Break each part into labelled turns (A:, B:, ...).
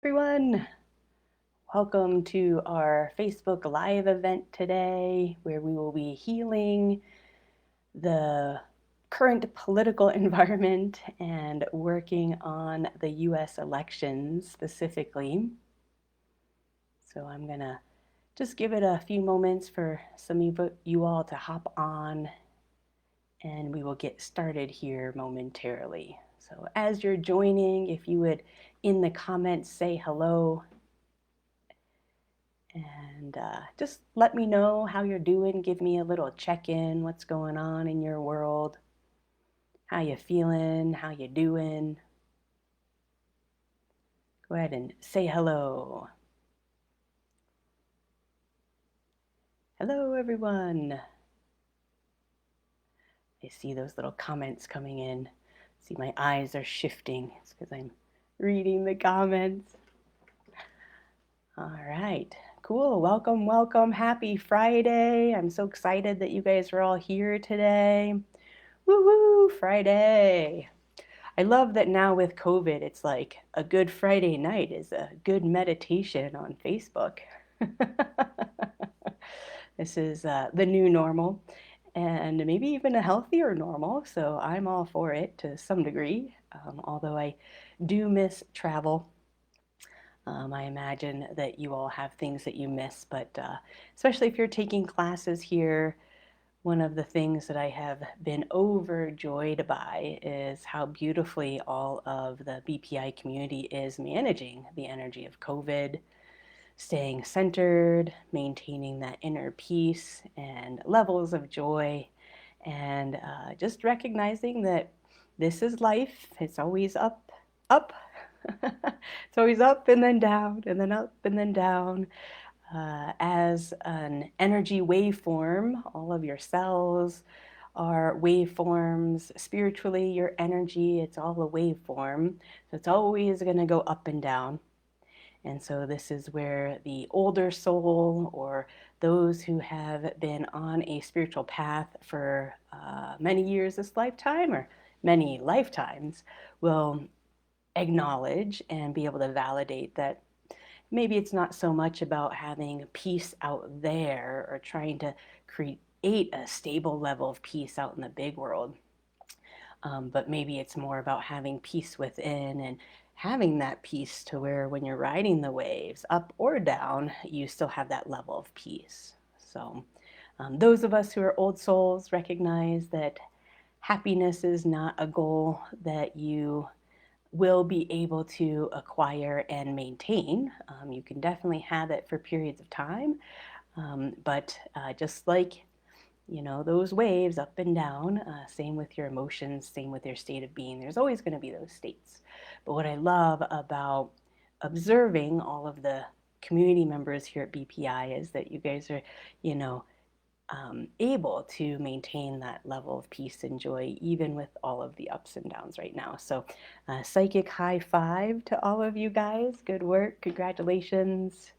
A: Everyone, welcome to our Facebook Live event today, where we will be healing the current political environment and working on the US elections specifically. So I'm going to just give it a few moments for some of you all to hop on, and we will get started here momentarily. So as you're joining, if you would in the comments say hello, and just let me know how you're doing. Give me a little check-in. What's going on in your world? How you feeling? How you doing? Go ahead and say hello. Hello, everyone. I see those little comments coming in. See, my eyes are shifting. It's because I'm reading the comments. All right. Cool. Welcome, welcome. Happy Friday. I'm so excited that you guys are all here today. Woo-hoo, Friday. I love that now with COVID, it's like a good Friday night is a good meditation on Facebook. This is the new normal and maybe even a healthier normal. So I'm all for it to some degree, although I do miss travel. I imagine that you all have things that you miss, but especially if you're taking classes here, one of the things that I have been overjoyed by is how beautifully all of the BPI community is managing the energy of COVID, staying centered, maintaining that inner peace and levels of joy, and just recognizing that this is life. It's always up, up. It's always up and then down, and then up and then down. As an energy waveform, all of your cells are waveforms. Spiritually, your energy, it's all a waveform. So it's always going to go up and down. And so this is where the older soul or those who have been on a spiritual path for many years this lifetime or many lifetimes will acknowledge and be able to validate that maybe it's not so much about having peace out there or trying to create a stable level of peace out in the big world. But maybe it's more about having peace within and having that peace to where when you're riding the waves up or down, you still have that level of peace. So those of us who are old souls recognize that happiness is not a goal that you will be able to acquire and maintain. You can definitely have it for periods of time, but just like those waves up and down, same with your emotions, same with your state of being. There's always going to be those states. But what I love about observing all of the community members here at BPI is that you guys are, you know, able to maintain that level of peace and joy even with all of the ups and downs right now. So psychic high five to all of you guys. Good work. Congratulations.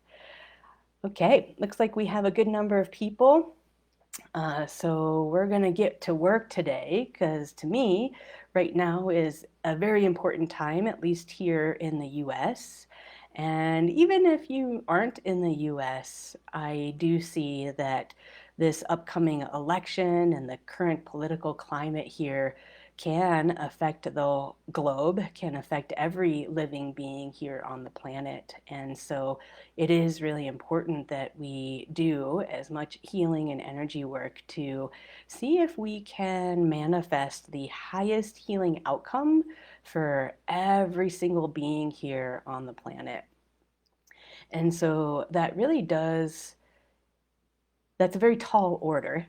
A: Okay, looks like we have a good number of people. So we're going to get to work today because to me, right now is a very important time, at least here in the US. And even if you aren't in the US, I do see that this upcoming election and the current political climate here can affect the globe, can affect every living being here on the planet. And so it is really important that we do as much healing and energy work to see if we can manifest the highest healing outcome for every single being here on the planet. And so that really does, that's a very tall order.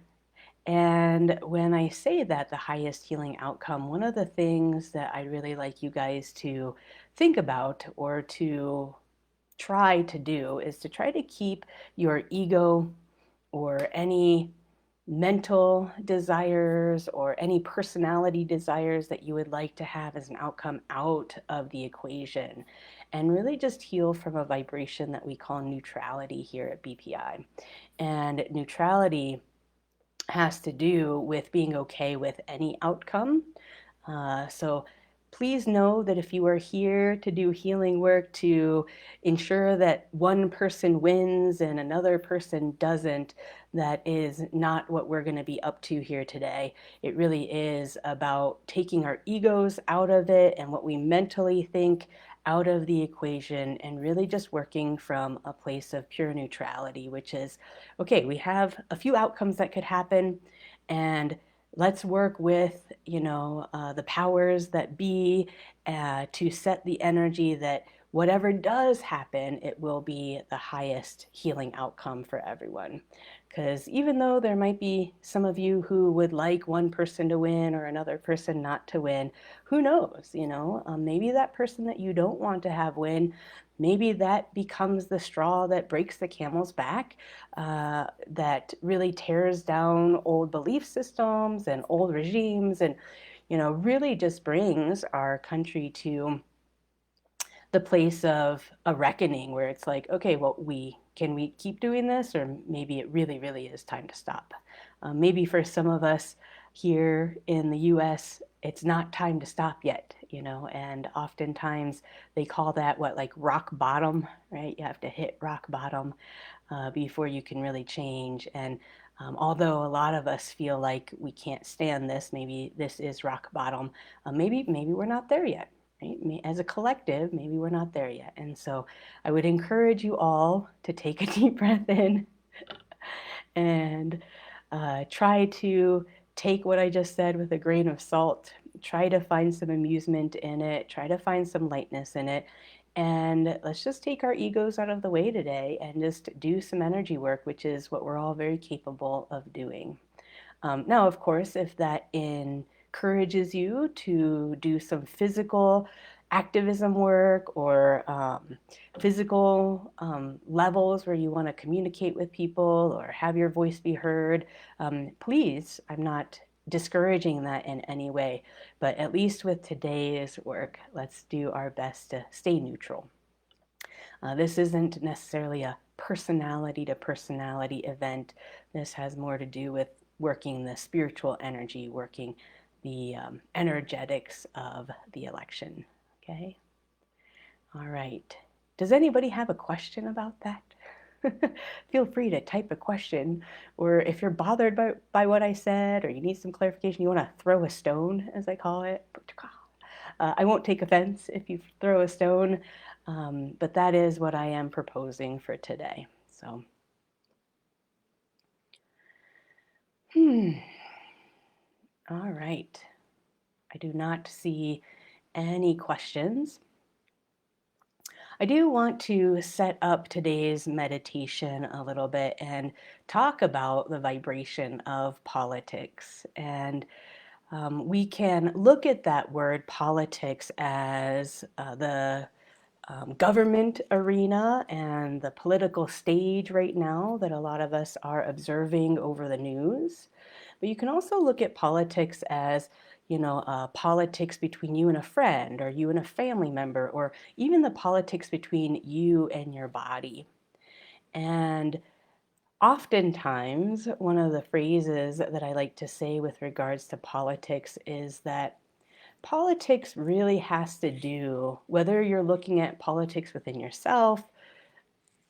A: And when I say that, the highest healing outcome, one of the things that I'd really like you guys to think about or to try to do is to try to keep your ego or any mental desires or any personality desires that you would like to have as an outcome out of the equation and really just heal from a vibration that we call neutrality here at BPI. And neutrality has to do with being okay with any outcome. So please know that if you are here to do healing work to ensure that one person wins and another person doesn't, that is not what we're going to be up to here today. It really is about taking our egos out of it and what we mentally think out of the equation, and really just working from a place of pure neutrality, which is, okay, we have a few outcomes that could happen, and let's work with, the powers that be, to set the energy that whatever does happen, it will be the highest healing outcome for everyone. Because even though there might be some of you who would like one person to win or another person not to win, who knows, maybe that person that you don't want to have win, maybe that becomes the straw that breaks the camel's back, that really tears down old belief systems and old regimes, and really just brings our country to the place of a reckoning where it's like, okay, well, can we keep doing this, or maybe it really, really is time to stop. Maybe for some of us here in the U.S., it's not time to stop yet, and oftentimes they call that what, like rock bottom, right? You have to hit rock bottom before you can really change. And although a lot of us feel like we can't stand this, maybe this is rock bottom, maybe we're not there yet. Right? As a collective, maybe we're not there yet. And so I would encourage you all to take a deep breath in and try to take what I just said with a grain of salt. Try to find some amusement in it. Try to find some lightness in it. And let's just take our egos out of the way today and just do some energy work, which is what we're all very capable of doing. Now, of course, if that encourages you to do some physical activism work, or physical levels where you want to communicate with people or have your voice be heard, please, I'm not discouraging that in any way, but at least with today's work, let's do our best to stay neutral. This isn't necessarily a personality to personality event. This has more to do with working the spiritual energy, working the energetics of the election. Okay? All right. Does anybody have a question about that? Feel free to type a question, or if you're bothered by what I said, or you need some clarification, you want to throw a stone, as I call it. I won't take offense if you throw a stone, but that is what I am proposing for today. So, all right. I do not see any questions. I do want to set up today's meditation a little bit and talk about the vibration of politics. And we can look at that word politics as the government arena and the political stage right now that a lot of us are observing over the news. But you can also look at politics as, politics between you and a friend, or you and a family member, or even the politics between you and your body. And oftentimes, one of the phrases that I like to say with regards to politics is that politics really has to do, whether you're looking at politics within yourself,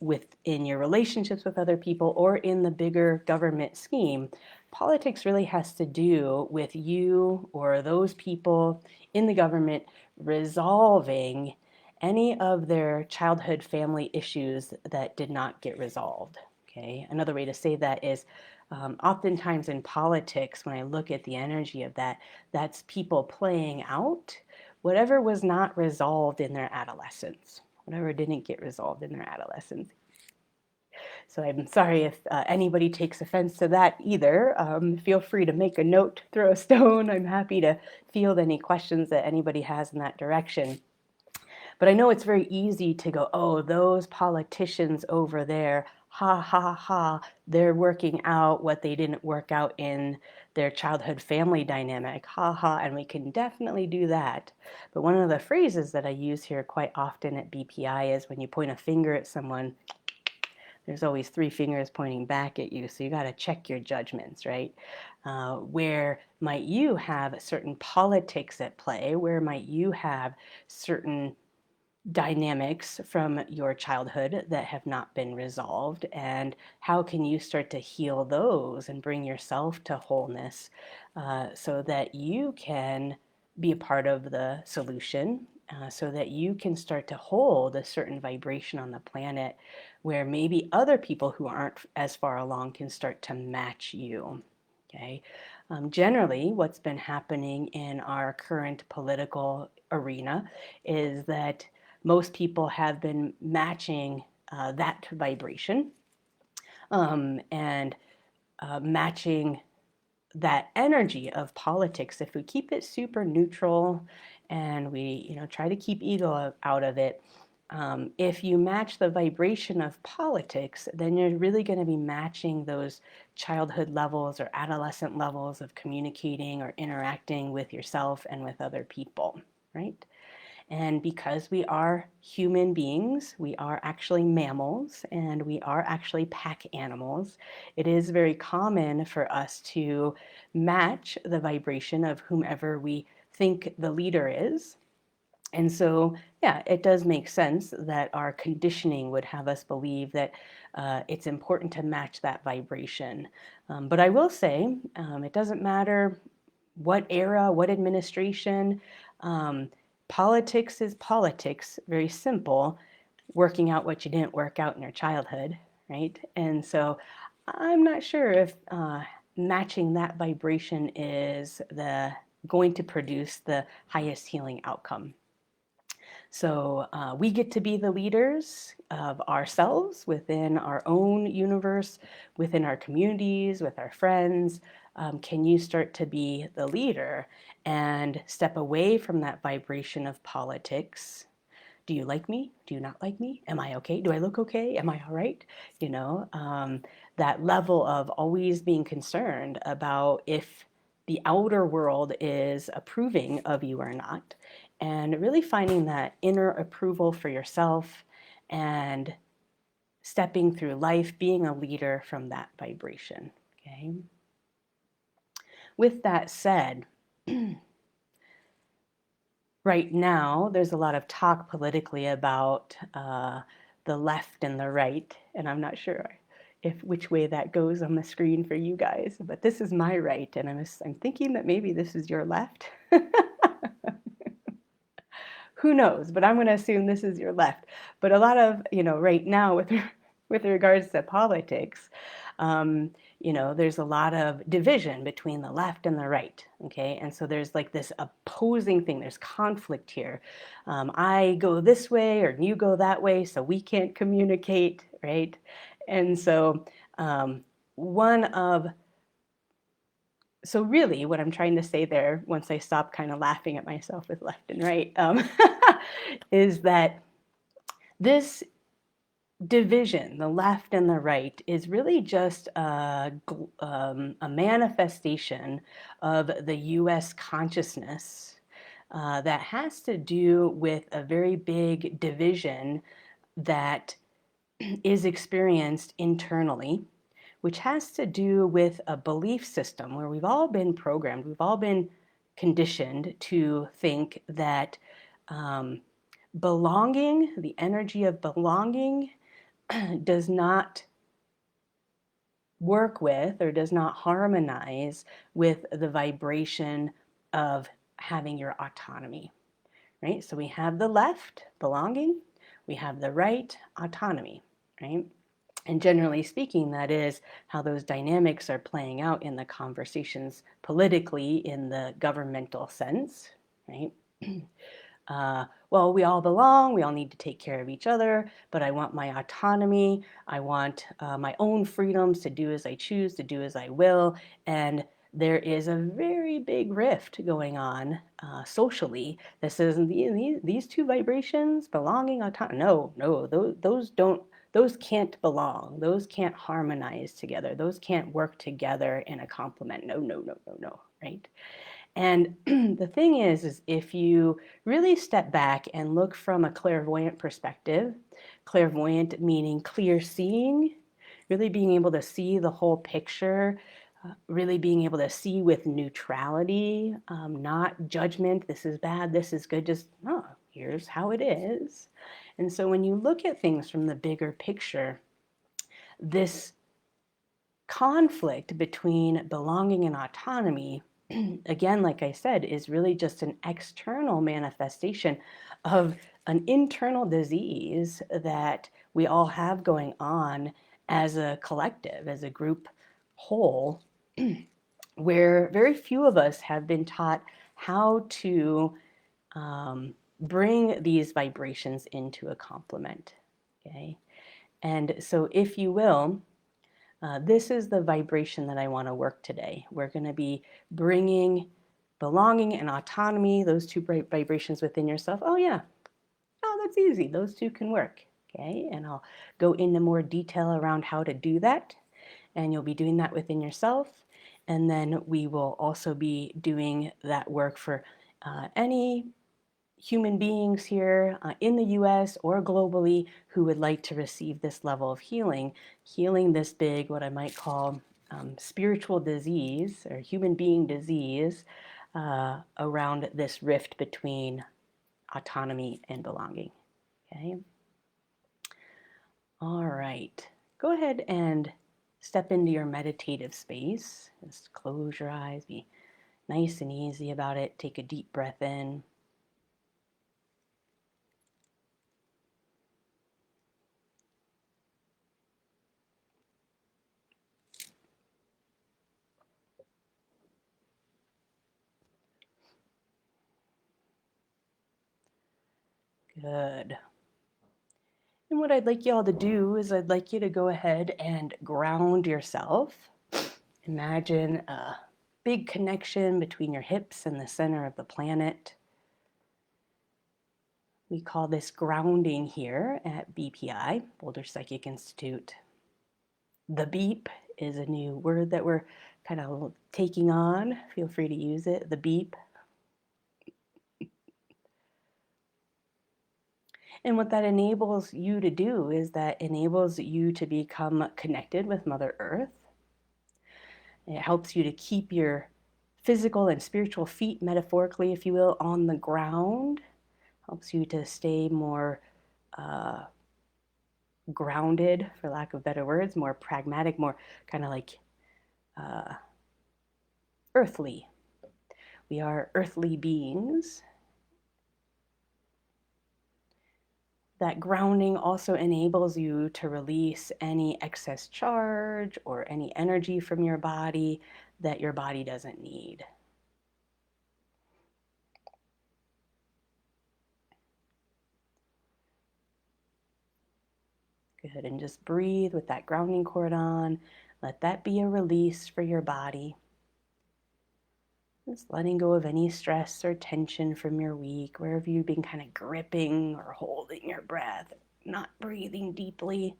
A: within your relationships with other people, or in the bigger government scheme, politics really has to do with you or those people in the government resolving any of their childhood family issues that did not get resolved. Okay, another way to say that is, oftentimes in politics, when I look at the energy of that, that's people playing out whatever was not resolved in their adolescence, whatever didn't get resolved in their adolescence. So I'm sorry if anybody takes offense to that either. Feel free to make a note, throw a stone. I'm happy to field any questions that anybody has in that direction. But I know it's very easy to go, oh, those politicians over there, ha, ha, ha, they're working out what they didn't work out in their childhood family dynamic, ha, ha, and we can definitely do that. But one of the phrases that I use here quite often at BPI is when you point a finger at someone, there's always three fingers pointing back at you, so you got to check your judgments, right? Where might you have certain politics at play? Where might you have certain dynamics from your childhood that have not been resolved, and how can you start to heal those and bring yourself to wholeness, so that you can be a part of the solution, so that you can start to hold a certain vibration on the planet where maybe other people who aren't as far along can start to match you. Okay. Generally, what's been happening in our current political arena is that most people have been matching that vibration, and matching that energy of politics. If we keep it super neutral and we, try to keep ego out of it, if you match the vibration of politics, then you're really going to be matching those childhood levels or adolescent levels of communicating or interacting with yourself and with other people, right? And because we are human beings, we are actually mammals and we are actually pack animals, it is very common for us to match the vibration of whomever we think the leader is. And so, yeah, it does make sense that our conditioning would have us believe that it's important to match that vibration. But I will say, it doesn't matter what era, what administration. Politics is politics, very simple, working out what you didn't work out in your childhood, right? And so I'm not sure if matching that vibration is going to produce the highest healing outcome. So we get to be the leaders of ourselves within our own universe, within our communities, with our friends. Can you start to be the leader and step away from that vibration of politics? Do you like me? Do you not like me? Am I okay? Do I look okay? Am I all right? That level of always being concerned about if the outer world is approving of you or not, and really finding that inner approval for yourself and stepping through life, being a leader from that vibration. Okay. With that said, right now, there's a lot of talk politically about the left and the right, and I'm not sure which way that goes on the screen for you guys, but this is my right, and I'm thinking that maybe this is your left. Who knows? But I'm going to assume this is your left. But a lot of, right now with regards to politics, there's a lot of division between the left and the right. Okay, and so there's like this opposing thing. There's conflict here. I go this way, or you go that way, so we can't communicate, right? And so one of so really what I'm trying to say there, once I stop kind of laughing at myself with left and right, is that this division, the left and the right, is really just a manifestation of the US consciousness that has to do with a very big division that is experienced internally, which has to do with a belief system where we've all been programmed, we've all been conditioned to think that belonging, the energy of belonging, does not work with or does not harmonize with the vibration of having your autonomy, right? So we have the left, belonging, we have the right, autonomy, right? And generally speaking, that is how those dynamics are playing out in the conversations politically in the governmental sense, right? Well, we all belong, we all need to take care of each other, but I want my autonomy, I want my own freedoms to do as I choose, to do as I will, and there is a very big rift going on socially that says these two vibrations, belonging, autonomy, no, those can't belong, those can't harmonize together, those can't work together in a complement, no, right? And the thing is if you really step back and look from a clairvoyant perspective, Clairvoyant meaning clear seeing, really being able to see the whole picture, really being able to see with neutrality, not judgment, this is bad, this is good, just, oh, here's how it is. And so when you look at things from the bigger picture, this conflict between belonging and autonomy, again, like I said, is really just an external manifestation of an internal disease that we all have going on as a collective, as a group whole, where very few of us have been taught how to bring these vibrations into a complement. Okay, and so if you will, this is the vibration that I want to work today. We're going to be bringing belonging and autonomy, those two vibrations within yourself. Oh, yeah. Oh, that's easy. Those two can work. Okay. And I'll go into more detail around how to do that. And you'll be doing that within yourself. And then we will also be doing that work for any human beings here in the US or globally who would like to receive this level of healing, healing this big, what I might call spiritual disease or human being disease around this rift between autonomy and belonging. Okay. All right. Go ahead and step into your meditative space. Just close your eyes, be nice and easy about it. Take a deep breath in. Good. And what I'd like you all to do is I'd like you to go ahead and ground yourself. Imagine a big connection between your hips and the center of the planet. We call this grounding here at BPI, Boulder Psychic Institute. The beep is a new word that we're kind of taking on. Feel free to use it, the beep. And what that enables you to do is that enables you to become connected with Mother Earth. It helps you to keep your physical and spiritual feet, metaphorically, if you will, on the ground. Helps you to stay more grounded, for lack of better words, more pragmatic, more kind of like earthly. We are earthly beings. That grounding also enables you to release any excess charge or any energy from your body that your body doesn't need. Good, and just breathe with that grounding cord on. Let that be a release for your body. Just letting go of any stress or tension from your week, wherever you've been kind of gripping or holding your breath, not breathing deeply.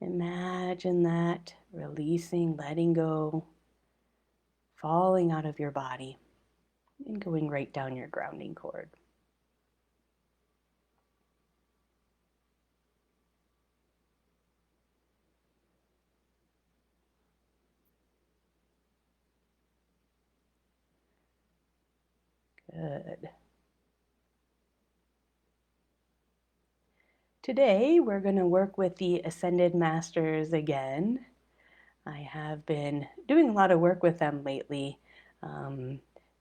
A: Imagine that releasing, letting go, falling out of your body and going right down your grounding cord. Good. Today, we're going to work with the Ascended Masters again. I have been doing a lot of work with them lately.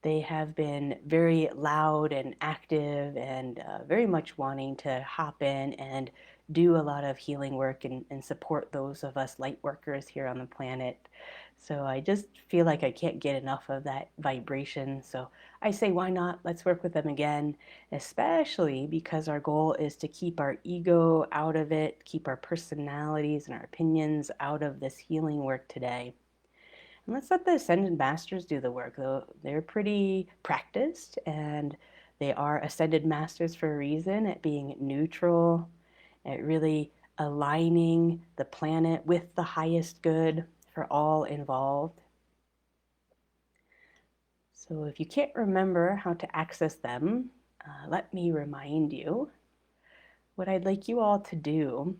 A: They have been very loud and active and very much wanting to hop in and do a lot of healing work and support those of us light workers here on the planet. So I just feel like I can't get enough of that vibration. So I say, why not? Let's work with them again, especially because our goal is to keep our ego out of it, keep our personalities and our opinions out of this healing work today. And let's let the Ascended Masters do the work, though. They're pretty practiced, and they are Ascended Masters for a reason, at being neutral, at really aligning the planet with the highest good for all involved. So if you can't remember how to access them, let me remind you. What I'd like you all to do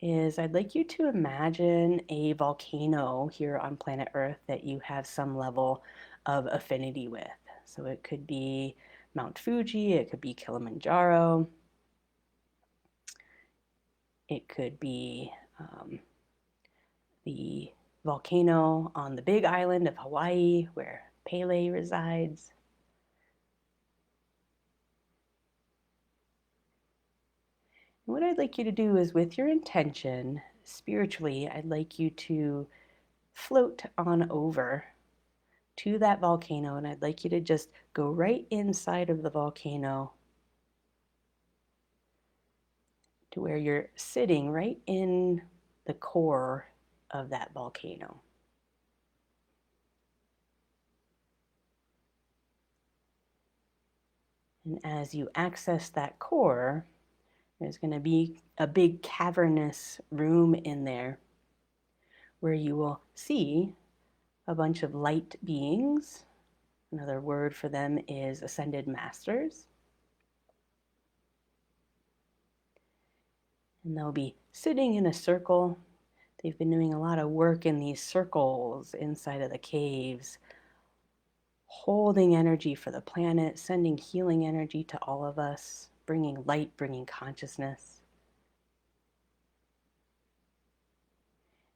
A: is I'd like you to imagine a volcano here on planet Earth that you have some level of affinity with. So it could be Mount Fuji, it could be Kilimanjaro, it could be the volcano on the big island of Hawaii where Pele resides. And what I'd like you to do is, with your intention, spiritually, I'd like you to float on over to that volcano, and I'd like you to just go right inside of the volcano to where you're sitting right in the core of that volcano. And as you access that core, there's going to be a big cavernous room in there where you will see a bunch of light beings. Another word for them is ascended masters. And they'll be sitting in a circle. They've been doing a lot of work in these circles inside of the caves, holding energy for the planet, sending healing energy to all of us, bringing light, bringing consciousness.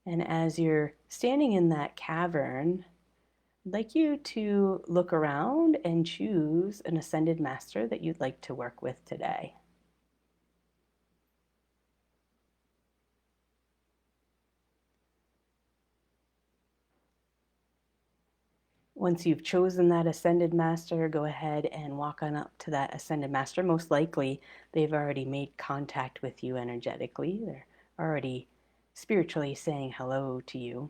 A: And as you're standing in that cavern, I'd like you to look around and choose an ascended master that you'd like to work with today. Once you've chosen that ascended master, go ahead and walk on up to that ascended master. Most likely, they've already made contact with you energetically. They're already spiritually saying hello to you.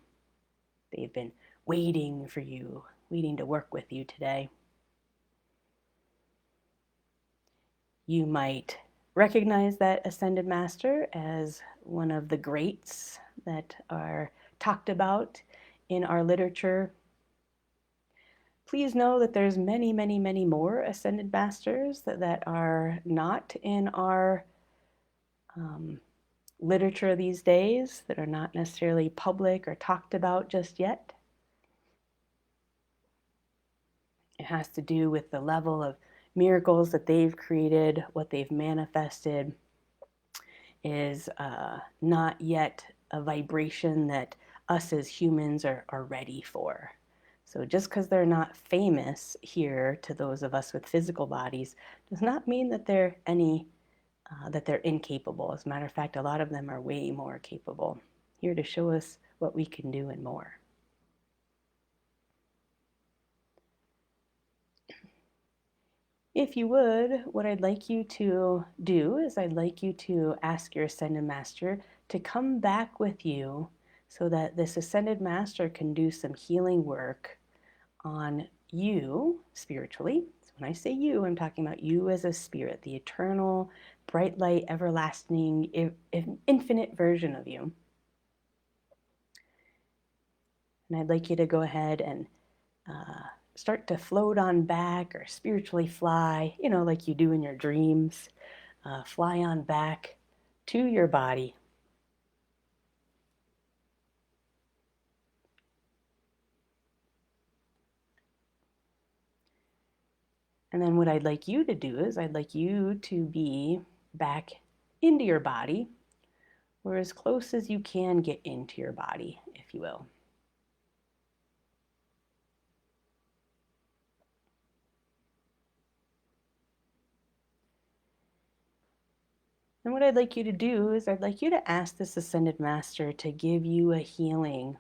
A: They've been waiting for you, waiting to work with you today. You might recognize that ascended master as one of the greats that are talked about in our literature. Please know that there's many, many, many more ascended masters that are not in our literature these days, that are not necessarily public or talked about just yet. It has to do with the level of miracles that they've created, what they've manifested is not yet a vibration that us as humans are ready for. So just because they're not famous here to those of us with physical bodies does not mean that they're incapable. As a matter of fact, a lot of them are way more capable, here to show us what we can do and more. If you would, what I'd like you to do is I'd like you to ask your Ascended Master to come back with you so that this Ascended Master can do some healing work on you spiritually. So when I say you, I'm talking about you as a spirit, the eternal, bright light, everlasting, infinite version of you. And I'd like you to go ahead and start to float on back or spiritually fly, like you do in your dreams. Fly on back to your body. And then what I'd like you to do is I'd like you to be back into your body, or as close as you can get into your body, if you will. And what I'd like you to do is I'd like you to ask this Ascended Master to give you a healing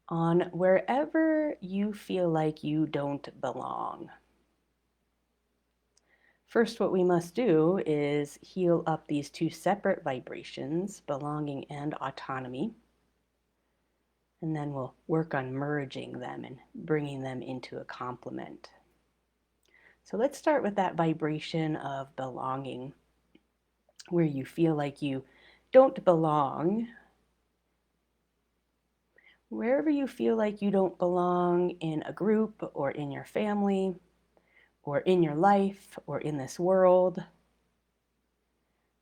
A: on wherever you feel like you don't belong. First, what we must do is heal up these two separate vibrations, belonging and autonomy. And then we'll work on merging them and bringing them into a complement. So let's start with that vibration of belonging, where you feel like you don't belong. Wherever you feel like you don't belong in a group or in your family or in your life or in this world,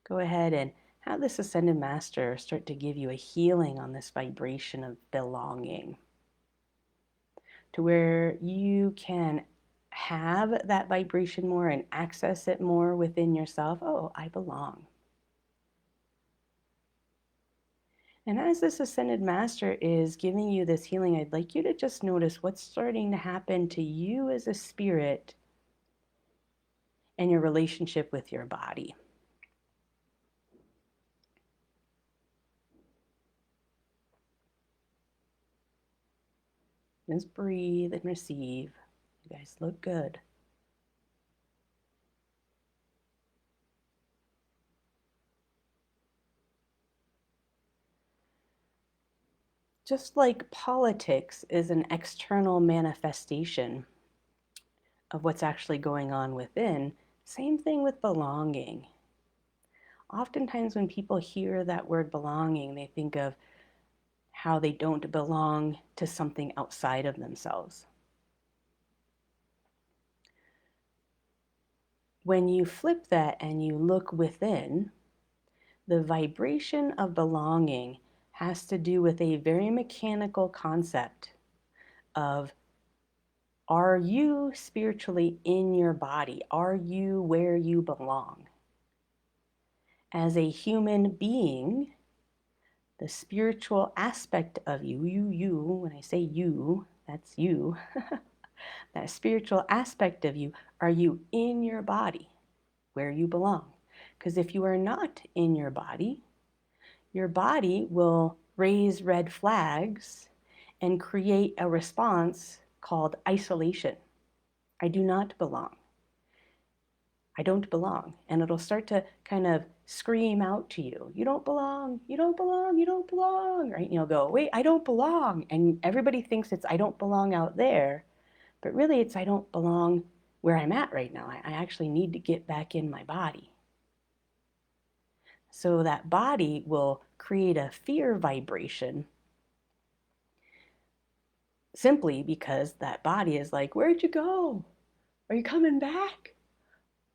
A: Go ahead and have this Ascended Master start to give you a healing on this vibration of belonging, to where you can have that vibration more and access it more within yourself. Oh, I belong. And as this Ascended Master is giving you this healing, I'd like you to just notice what's starting to happen to you as a spirit and your relationship with your body. Just breathe and receive. You guys look good. Just like politics is an external manifestation of what's actually going on within, same thing with belonging. Oftentimes when people hear that word belonging, they think of how they don't belong to something outside of themselves. When you flip that and you look within, the vibration of belonging has to do with a very mechanical concept of, are you spiritually in your body? Are you where you belong? As a human being, the spiritual aspect of you, when I say you, that's you, that spiritual aspect of you, are you in your body where you belong? Because if you are not in your body will raise red flags and create a response called isolation. I do not belong. I don't belong. And it'll start to kind of scream out to you, you don't belong, you don't belong, you don't belong, right? And you'll go, wait, I don't belong. And everybody thinks it's I don't belong out there, but really it's I don't belong where I'm at right now. I actually need to get back in my body. So that body will create a fear vibration simply because that body is like, where'd you go? Are you coming back?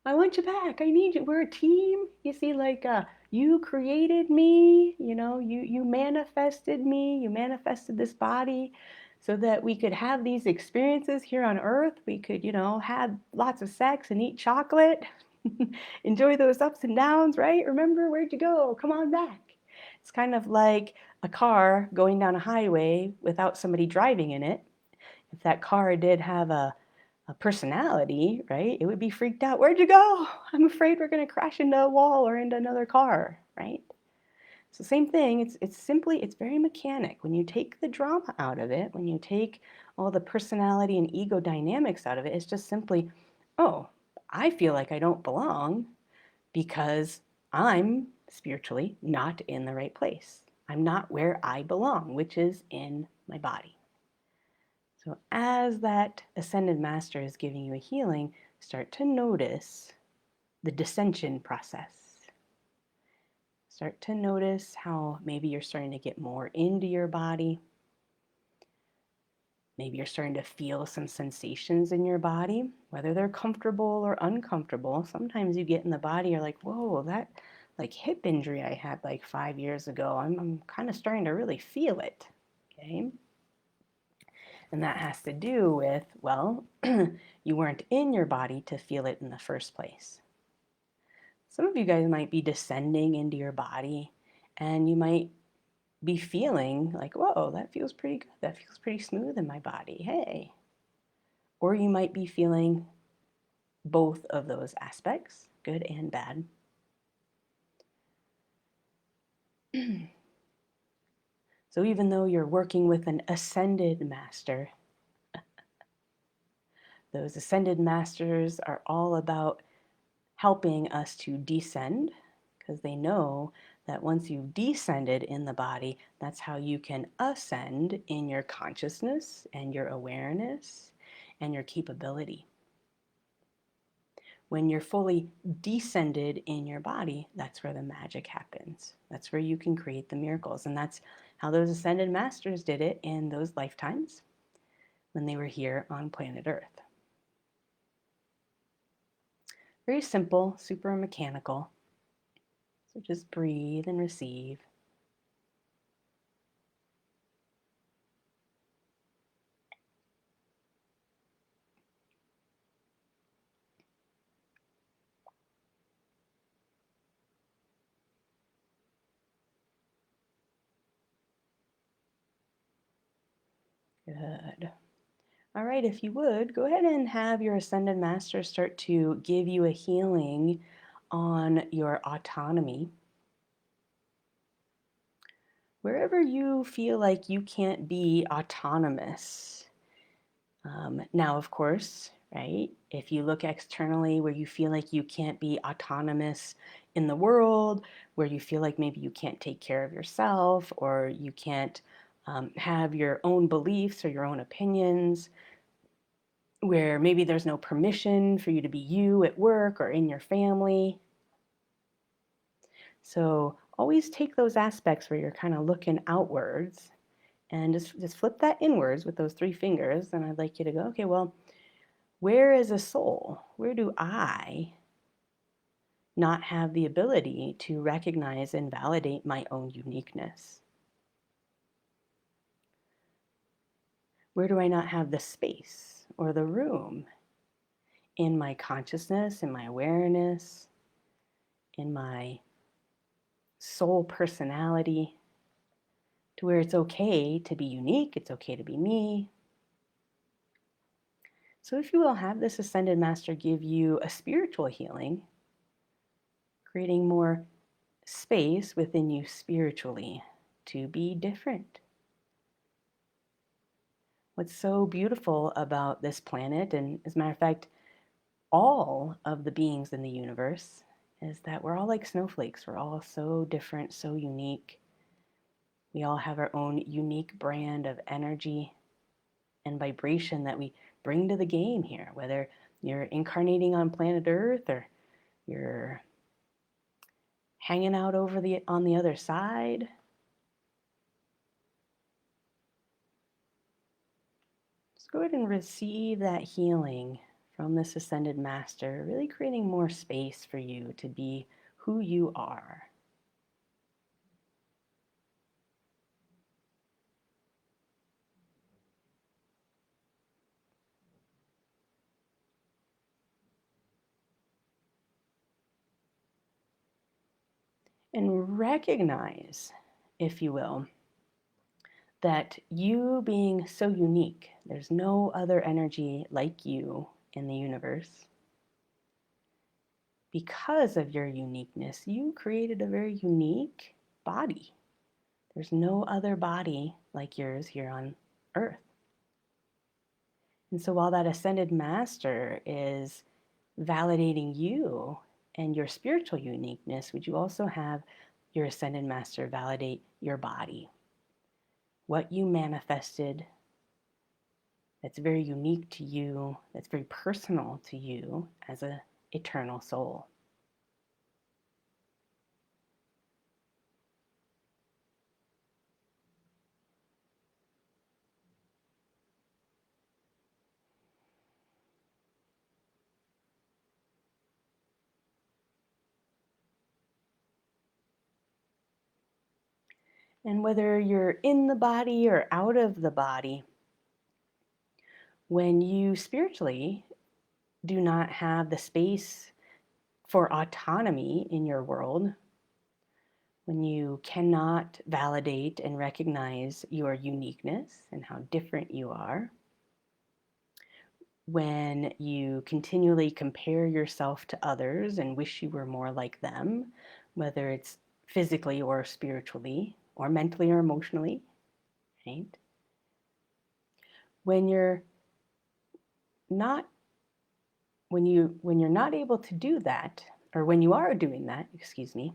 A: I want you back. I need you. We're a team. You see, like you created me, you manifested me, you manifested this body so that we could have these experiences here on earth. We could, have lots of sex and eat chocolate, enjoy those ups and downs, right? Remember, where'd you go? Come on back. It's kind of like a car going down a highway without somebody driving in it. If that car did have a personality, right, it would be freaked out. Where'd you go? I'm afraid we're going to crash into a wall or into another car, right? So same thing, it's very mechanic. When you take the drama out of it, when you take all the personality and ego dynamics out of it, it's just simply, oh, I feel like I don't belong because I'm spiritually not in the right place. I'm not where I belong, which is in my body. So as that Ascended Master is giving you a healing, start to notice the dissension process. Start to notice how maybe you're starting to get more into your body. Maybe you're starting to feel some sensations in your body, whether they're comfortable or uncomfortable. Sometimes you get in the body, you're like, whoa, that like hip injury I had like 5 years ago, I'm kind of starting to really feel it, okay? And that has to do with, well, you weren't in your body to feel it in the first place. Some of you guys might be descending into your body and you might be feeling like, whoa, that feels pretty good. That feels pretty smooth in my body. Hey. Or you might be feeling both of those aspects, good and bad. So even though you're working with an ascended master, those ascended masters are all about helping us to descend, because they know that once you've descended in the body, that's how you can ascend in your consciousness and your awareness and your capability. When you're fully descended in your body, that's where the magic happens. That's where you can create the miracles. And that's how those ascended masters did it in those lifetimes when they were here on planet Earth. Very simple, super mechanical. So just breathe and receive. Good. All right, if you would, go ahead and have your Ascended Master start to give you a healing on your autonomy. Wherever you feel like you can't be autonomous. Now, of course, right, if you look externally where you feel like you can't be autonomous in the world, where you feel like maybe you can't take care of yourself or you can't have your own beliefs or your own opinions, where maybe there's no permission for you to be you at work or in your family. So always take those aspects where you're kind of looking outwards and just flip that inwards with those three fingers. And I'd like you to go, okay, well, where as a soul, where do I not have the ability to recognize and validate my own uniqueness? Where do I not have the space or the room in my consciousness, in my awareness, in my soul personality, to where it's okay to be unique, it's okay to be me? So if you will, have this Ascended Master give you a spiritual healing, creating more space within you spiritually to be different. What's so beautiful about this planet, and as a matter of fact, all of the beings in the universe, is that we're all like snowflakes. We're all so different, so unique. We all have our own unique brand of energy and vibration that we bring to the game here, whether you're incarnating on planet Earth or you're hanging out on the other side. Just go ahead and receive that healing from this Ascended Master, really creating more space for you to be who you are. And recognize, if you will, that you being so unique, there's no other energy like you in the universe. Because of your uniqueness, you created a very unique body. There's no other body like yours here on Earth. And so while that Ascended Master is validating you and your spiritual uniqueness, would you also have your Ascended Master validate your body? What you manifested that's very unique to you, that's very personal to you as an eternal soul. And whether you're in the body or out of the body, when you spiritually do not have the space for autonomy in your world, when you cannot validate and recognize your uniqueness and how different you are, when you continually compare yourself to others and wish you were more like them, whether it's physically or spiritually or mentally or emotionally, right? When you're not when you're not able to do that, or when you are doing that, excuse me,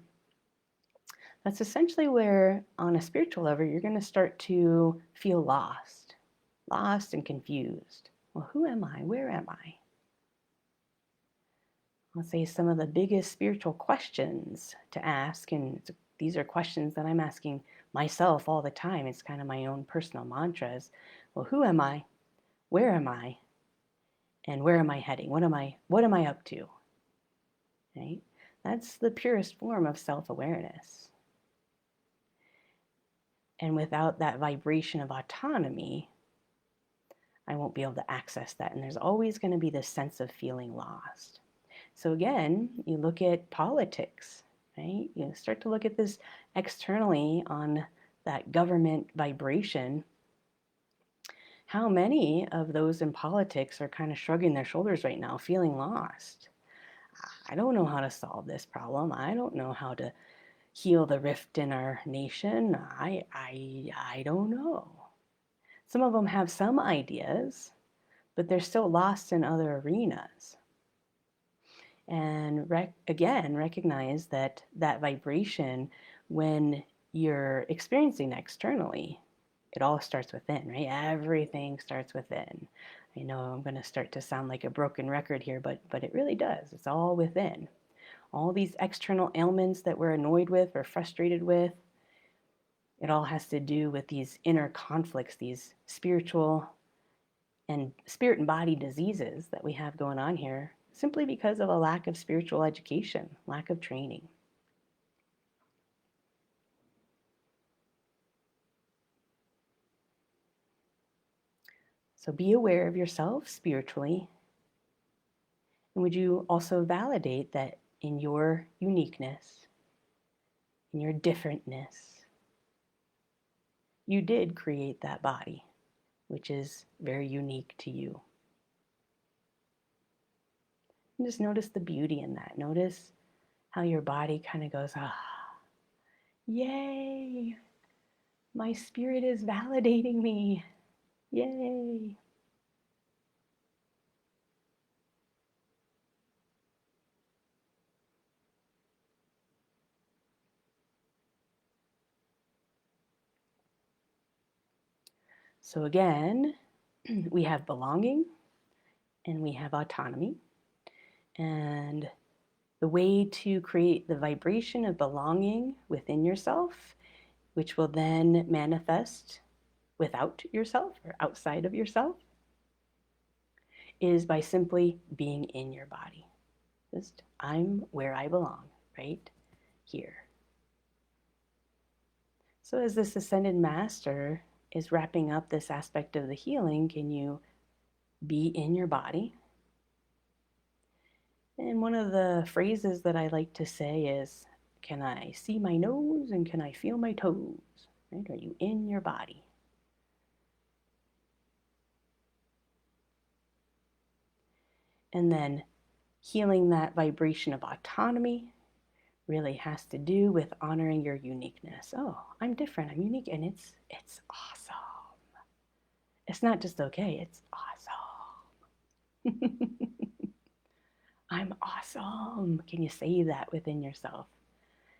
A: that's essentially where on a spiritual level you're going to start to feel lost and confused. Well, who am I? Where am I? I'll say some of the biggest spiritual questions to ask, and these are questions that I'm asking myself all the time. It's kind of my own personal mantras. Well, who am I? Where am I? And where am I heading? What am I up to? Right? That's the purest form of self-awareness. And without that vibration of autonomy, I won't be able to access that. And there's always going to be this sense of feeling lost. So again, you look at politics, right? You start to look at this externally on that government vibration. How many of those in politics are kind of shrugging their shoulders right now, feeling lost? I don't know how to solve this problem. I don't know how to heal the rift in our nation. I don't know. Some of them have some ideas, but they're still lost in other arenas. And again, recognize that that vibration, when you're experiencing externally, it all starts within, right? Everything starts within. I know I'm going to start to sound like a broken record here, but it really does. It's all within. All these external ailments that we're annoyed with or frustrated with, it all has to do with these inner conflicts, these spiritual and spirit and body diseases that we have going on here, simply because of a lack of spiritual education, lack of training. So be aware of yourself spiritually. And would you also validate that in your uniqueness, in your differentness, you did create that body, which is very unique to you. And just notice the beauty in that. Notice how your body kind of goes, ah, yay, my spirit is validating me. Yay. So again, we have belonging and we have autonomy. And the way to create the vibration of belonging within yourself, which will then manifest without yourself or outside of yourself, is by simply being in your body. Just, I'm where I belong, right here. So as this ascended master is wrapping up this aspect of the healing, can you be in your body? And one of the phrases that I like to say is, can I see my nose and can I feel my toes? Right? Are you in your body? And then healing that vibration of autonomy really has to do with honoring your uniqueness. Oh, I'm different, I'm unique, and it's awesome. It's not just okay, it's awesome. I'm awesome. Can you say that within yourself?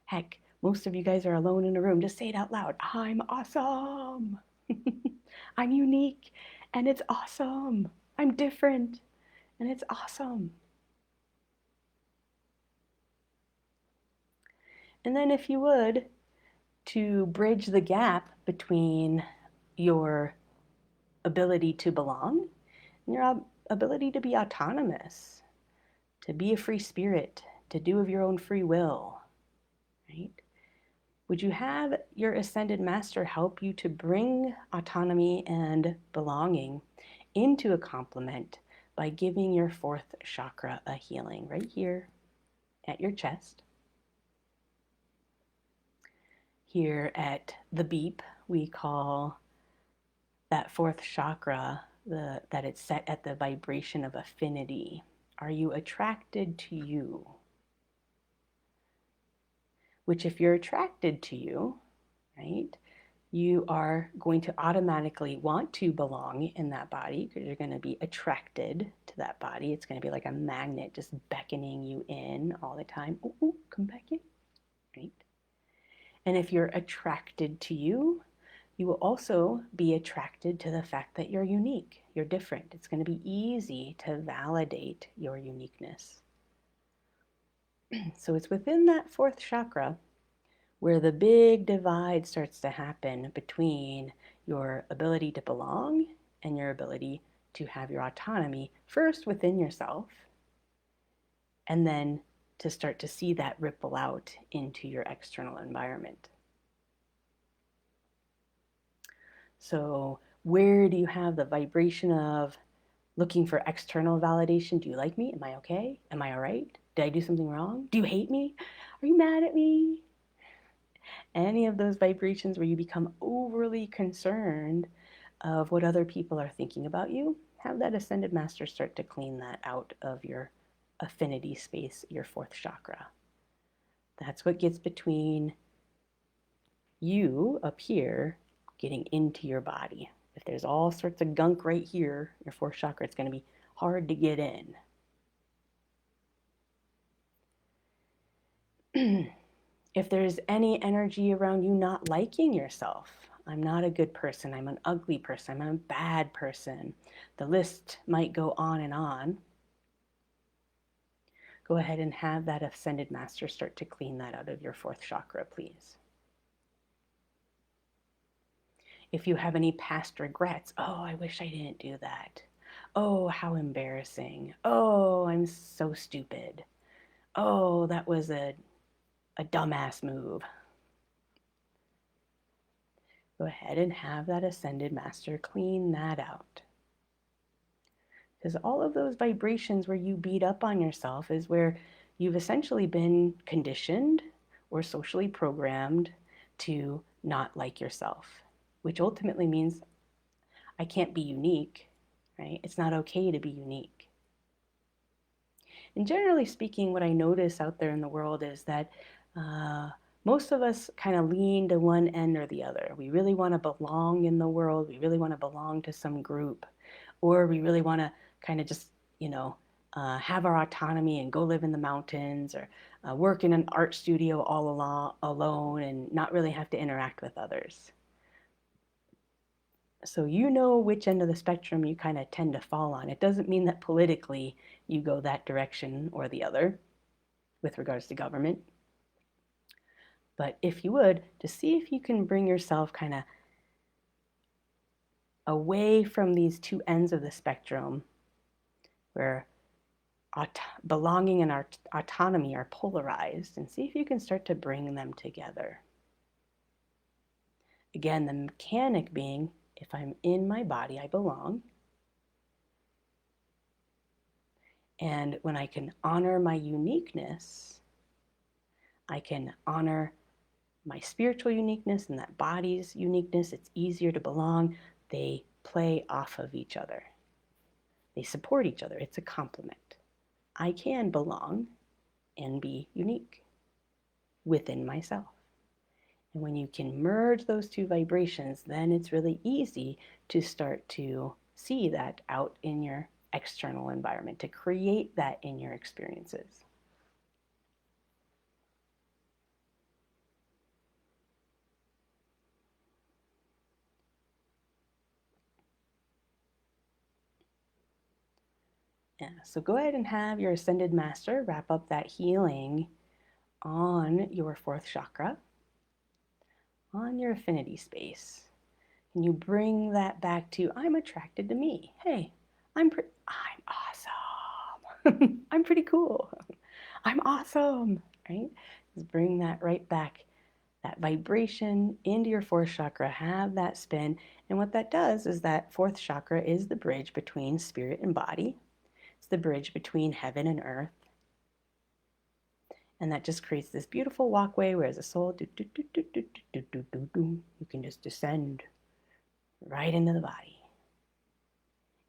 A: Heck, most of you guys are alone in a room. Just say it out loud. I'm awesome. I'm unique and it's awesome. I'm different and it's awesome. And then if you would, to bridge the gap between your ability to belong and your ability to be autonomous, to be a free spirit, to do of your own free will, right? Would you have your ascended master help you to bring autonomy and belonging into a complement by giving your fourth chakra a healing right here at your chest? Here at the beep, we call that fourth chakra that it's set at the vibration of affinity. Are you attracted to you? Which, if you're attracted to you, right, you are going to automatically want to belong in that body because you're going to be attracted to that body. It's going to be like a magnet just beckoning you in all the time. Ooh, ooh, come back in, right? And if you're attracted to you, you will also be attracted to the fact that you're unique, you're different. It's going to be easy to validate your uniqueness. So it's within that fourth chakra where the big divide starts to happen between your ability to belong and your ability to have your autonomy, first within yourself, and then to start to see that ripple out into your external environment. So where do you have the vibration of looking for external validation? Do you like me? Am I okay? Am I all right? Did I do something wrong? Do you hate me? Are you mad at me? Any of those vibrations where you become overly concerned of what other people are thinking about you, have that ascended master start to clean that out of your affinity space, your fourth chakra. That's what gets between you up here getting into your body. If there's all sorts of gunk right here, your fourth chakra, it's going to be hard to get in. If there's any energy around you not liking yourself, I'm not a good person, I'm an ugly person, I'm a bad person, the list might go on and on. Go ahead and have that ascended master start to clean that out of your fourth chakra, please. If you have any past regrets, oh, I wish I didn't do that. Oh, how embarrassing. Oh, I'm so stupid. Oh, that was a dumbass move. Go ahead and have that ascended master clean that out. Because all of those vibrations where you beat up on yourself is where you've essentially been conditioned or socially programmed to not like yourself, which ultimately means I can't be unique, right? It's not okay to be unique. And generally speaking, what I notice out there in the world is that most of us kind of lean to one end or the other. We really want to belong in the world. We really want to belong to some group. Or we really want to kind of just, have our autonomy and go live in the mountains or work in an art studio all alone and not really have to interact with others. So you know which end of the spectrum you kind of tend to fall on. It doesn't mean that politically you go that direction or the other with regards to government. But if you would, to see if you can bring yourself kind of away from these two ends of the spectrum where belonging and our autonomy are polarized, and see if you can start to bring them together. Again, the mechanic being, if I'm in my body, I belong. And when I can honor my uniqueness, I can honor my spiritual uniqueness and that body's uniqueness. It's easier to belong. They play off of each other. They support each other. It's a complement. I can belong and be unique within myself. And when you can merge those two vibrations, then it's really easy to start to see that out in your external environment, to create that in your experiences. Yeah, so go ahead and have your ascended master wrap up that healing on your fourth chakra, on your affinity space. And you bring that back to, I'm attracted to me. Hey, I'm awesome. I'm pretty cool. I'm awesome, right? Just bring that right back, that vibration into your fourth chakra, have that spin. And what that does is that fourth chakra is the bridge between spirit and body. It's the bridge between heaven and earth. And that just creates this beautiful walkway where as a soul, you can just descend right into the body.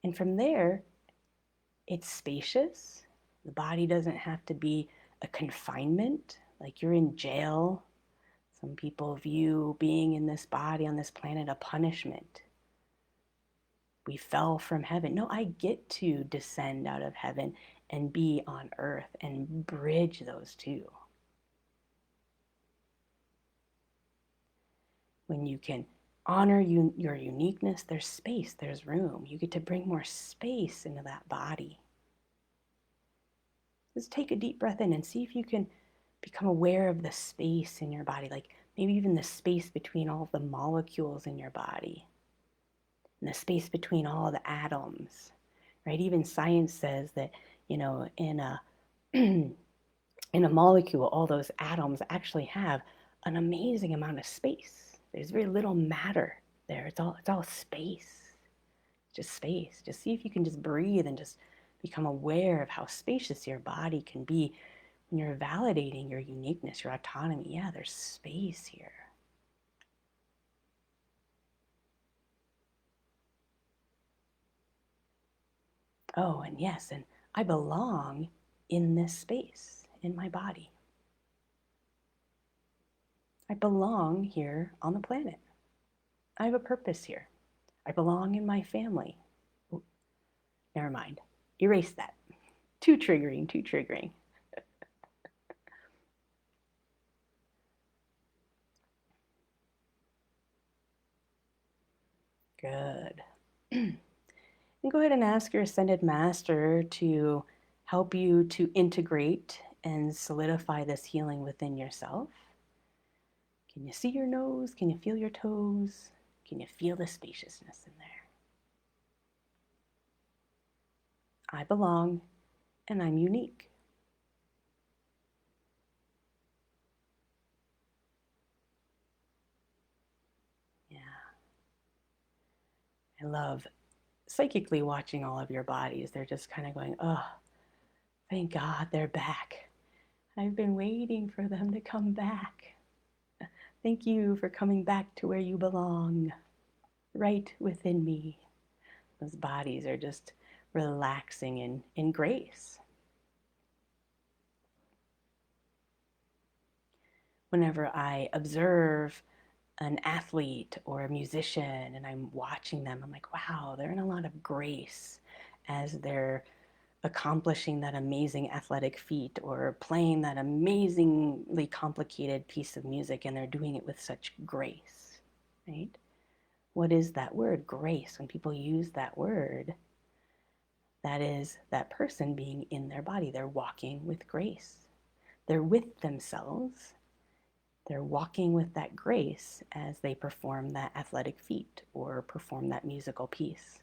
A: And from there, it's spacious. The body doesn't have to be a confinement, like you're in jail. Some people view being in this body on this planet a punishment. We fell from heaven. No, I get to descend out of heaven and be on earth and bridge those two. When you can honor your uniqueness, there's space, there's room. You get to bring more space into that body. Just take a deep breath in and see if you can become aware of the space in your body, like maybe even the space between all of the molecules in your body and the space between all the atoms, right? Even science says that, in in a molecule, all those atoms actually have an amazing amount of space. There's very little matter there. It's all space. Just space. Just see if you can just breathe and just become aware of how spacious your body can be when you're validating your uniqueness, your autonomy. Yeah, there's space here. Oh, and yes, and I belong in this space, in my body. I belong here on the planet. I have a purpose here. I belong in my family. Oh, never mind. Erase that. Too triggering, too triggering. Good. And go ahead and ask your Ascended Master to help you to integrate and solidify this healing within yourself. Can you see your nose? Can you feel your toes? Can you feel the spaciousness in there? I belong and I'm unique. Yeah. I love psychically watching all of your bodies. They're just kind of going, oh, thank God they're back. I've been waiting for them to come back. Thank you for coming back to where you belong, right within me. Those bodies are just relaxing in grace. Whenever I observe an athlete or a musician and I'm watching them, I'm like, wow, they're in a lot of grace as they're accomplishing that amazing athletic feat or playing that amazingly complicated piece of music, and they're doing it with such grace, right? What is that word? Grace. When people use that word, that is that person being in their body. They're walking with grace. They're with themselves. They're walking with that grace as they perform that athletic feat or perform that musical piece.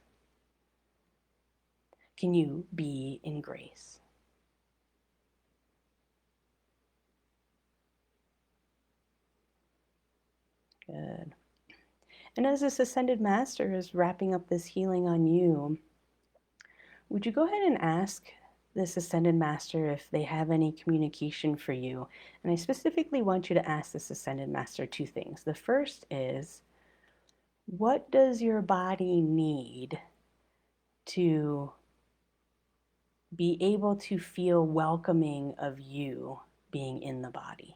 A: Can you be in grace? Good. And as this Ascended Master is wrapping up this healing on you, would you go ahead and ask this Ascended Master if they have any communication for you? And I specifically want you to ask this Ascended Master two things. The first is, what does your body need to be able to feel welcoming of you being in the body?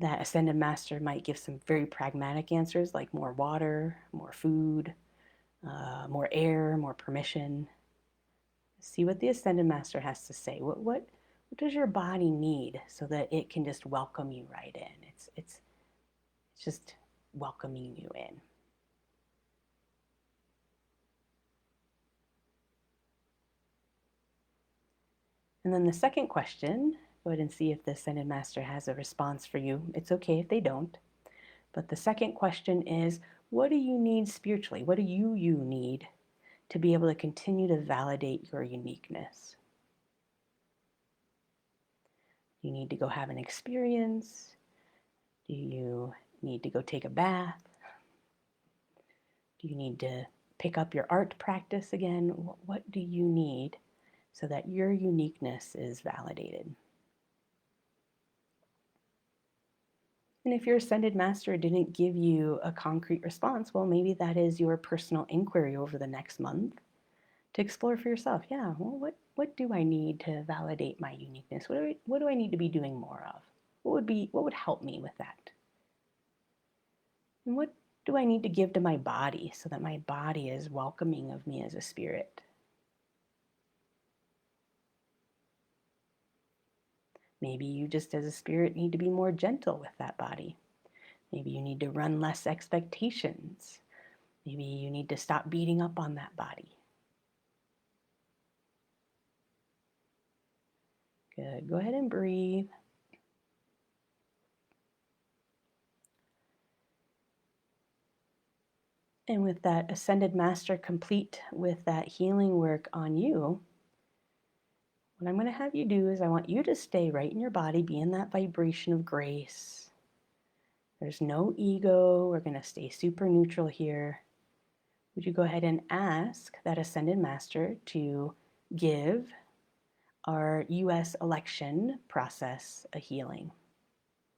A: That Ascended Master might give some very pragmatic answers like more water, more food, more air, more permission. See what the Ascended Master has to say. What does your body need so that it can just welcome you right in? It's just welcoming you in. And then the second question, go ahead and see if the Ascended Master has a response for you. It's okay if they don't. But the second question is, what do you need spiritually? What do you need to be able to continue to validate your uniqueness? You need to go have an experience? Do you need to go take a bath? Do you need to pick up your art practice again? What do you need so that your uniqueness is validated? And if your Ascended Master didn't give you a concrete response, well, maybe that is your personal inquiry over the next month to explore for yourself. Yeah, well, what do I need to validate my uniqueness? What do I need to be doing more of? What would help me with that? And what do I need to give to my body so that my body is welcoming of me as a spirit? Maybe you just as a spirit need to be more gentle with that body. Maybe you need to run less expectations. Maybe you need to stop beating up on that body. Good. Go ahead and breathe. And with that Ascended Master complete with that healing work on you, What I'm going to have you do is I want you to stay right in your body, be in that vibration of grace. There's no ego. We're going to stay super neutral here. Would you go ahead and ask that Ascended Master to give our US election process a healing?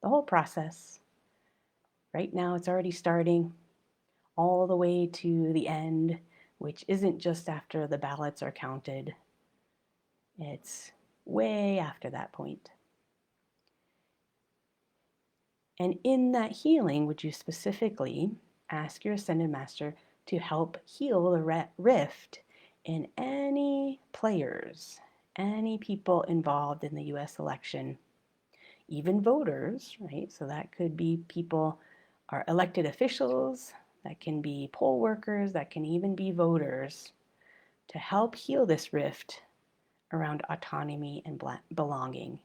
A: The whole process. Right now it's already starting all the way to the end, which isn't just after the ballots are counted. It's way after that point. And in that healing, would you specifically ask your Ascended Master to help heal the rift in any players, any people involved in the US election, even voters, right? So that could be people, our elected officials, that can be poll workers, that can even be voters, to help heal this rift around autonomy and belonging.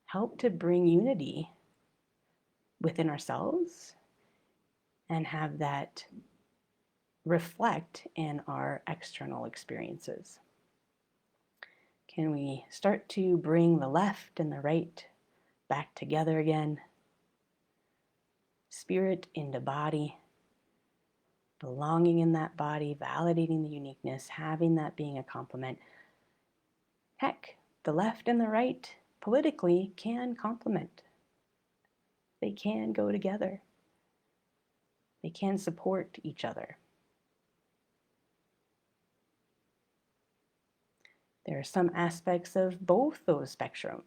A: Help to bring unity within ourselves and have that reflect in our external experiences. Can we start to bring the left and the right back together again? Spirit into body, belonging in that body, validating the uniqueness, having that being a complement. Heck, the left and the right politically can complement. They can go together. They can support each other. There are some aspects of both those spectrum,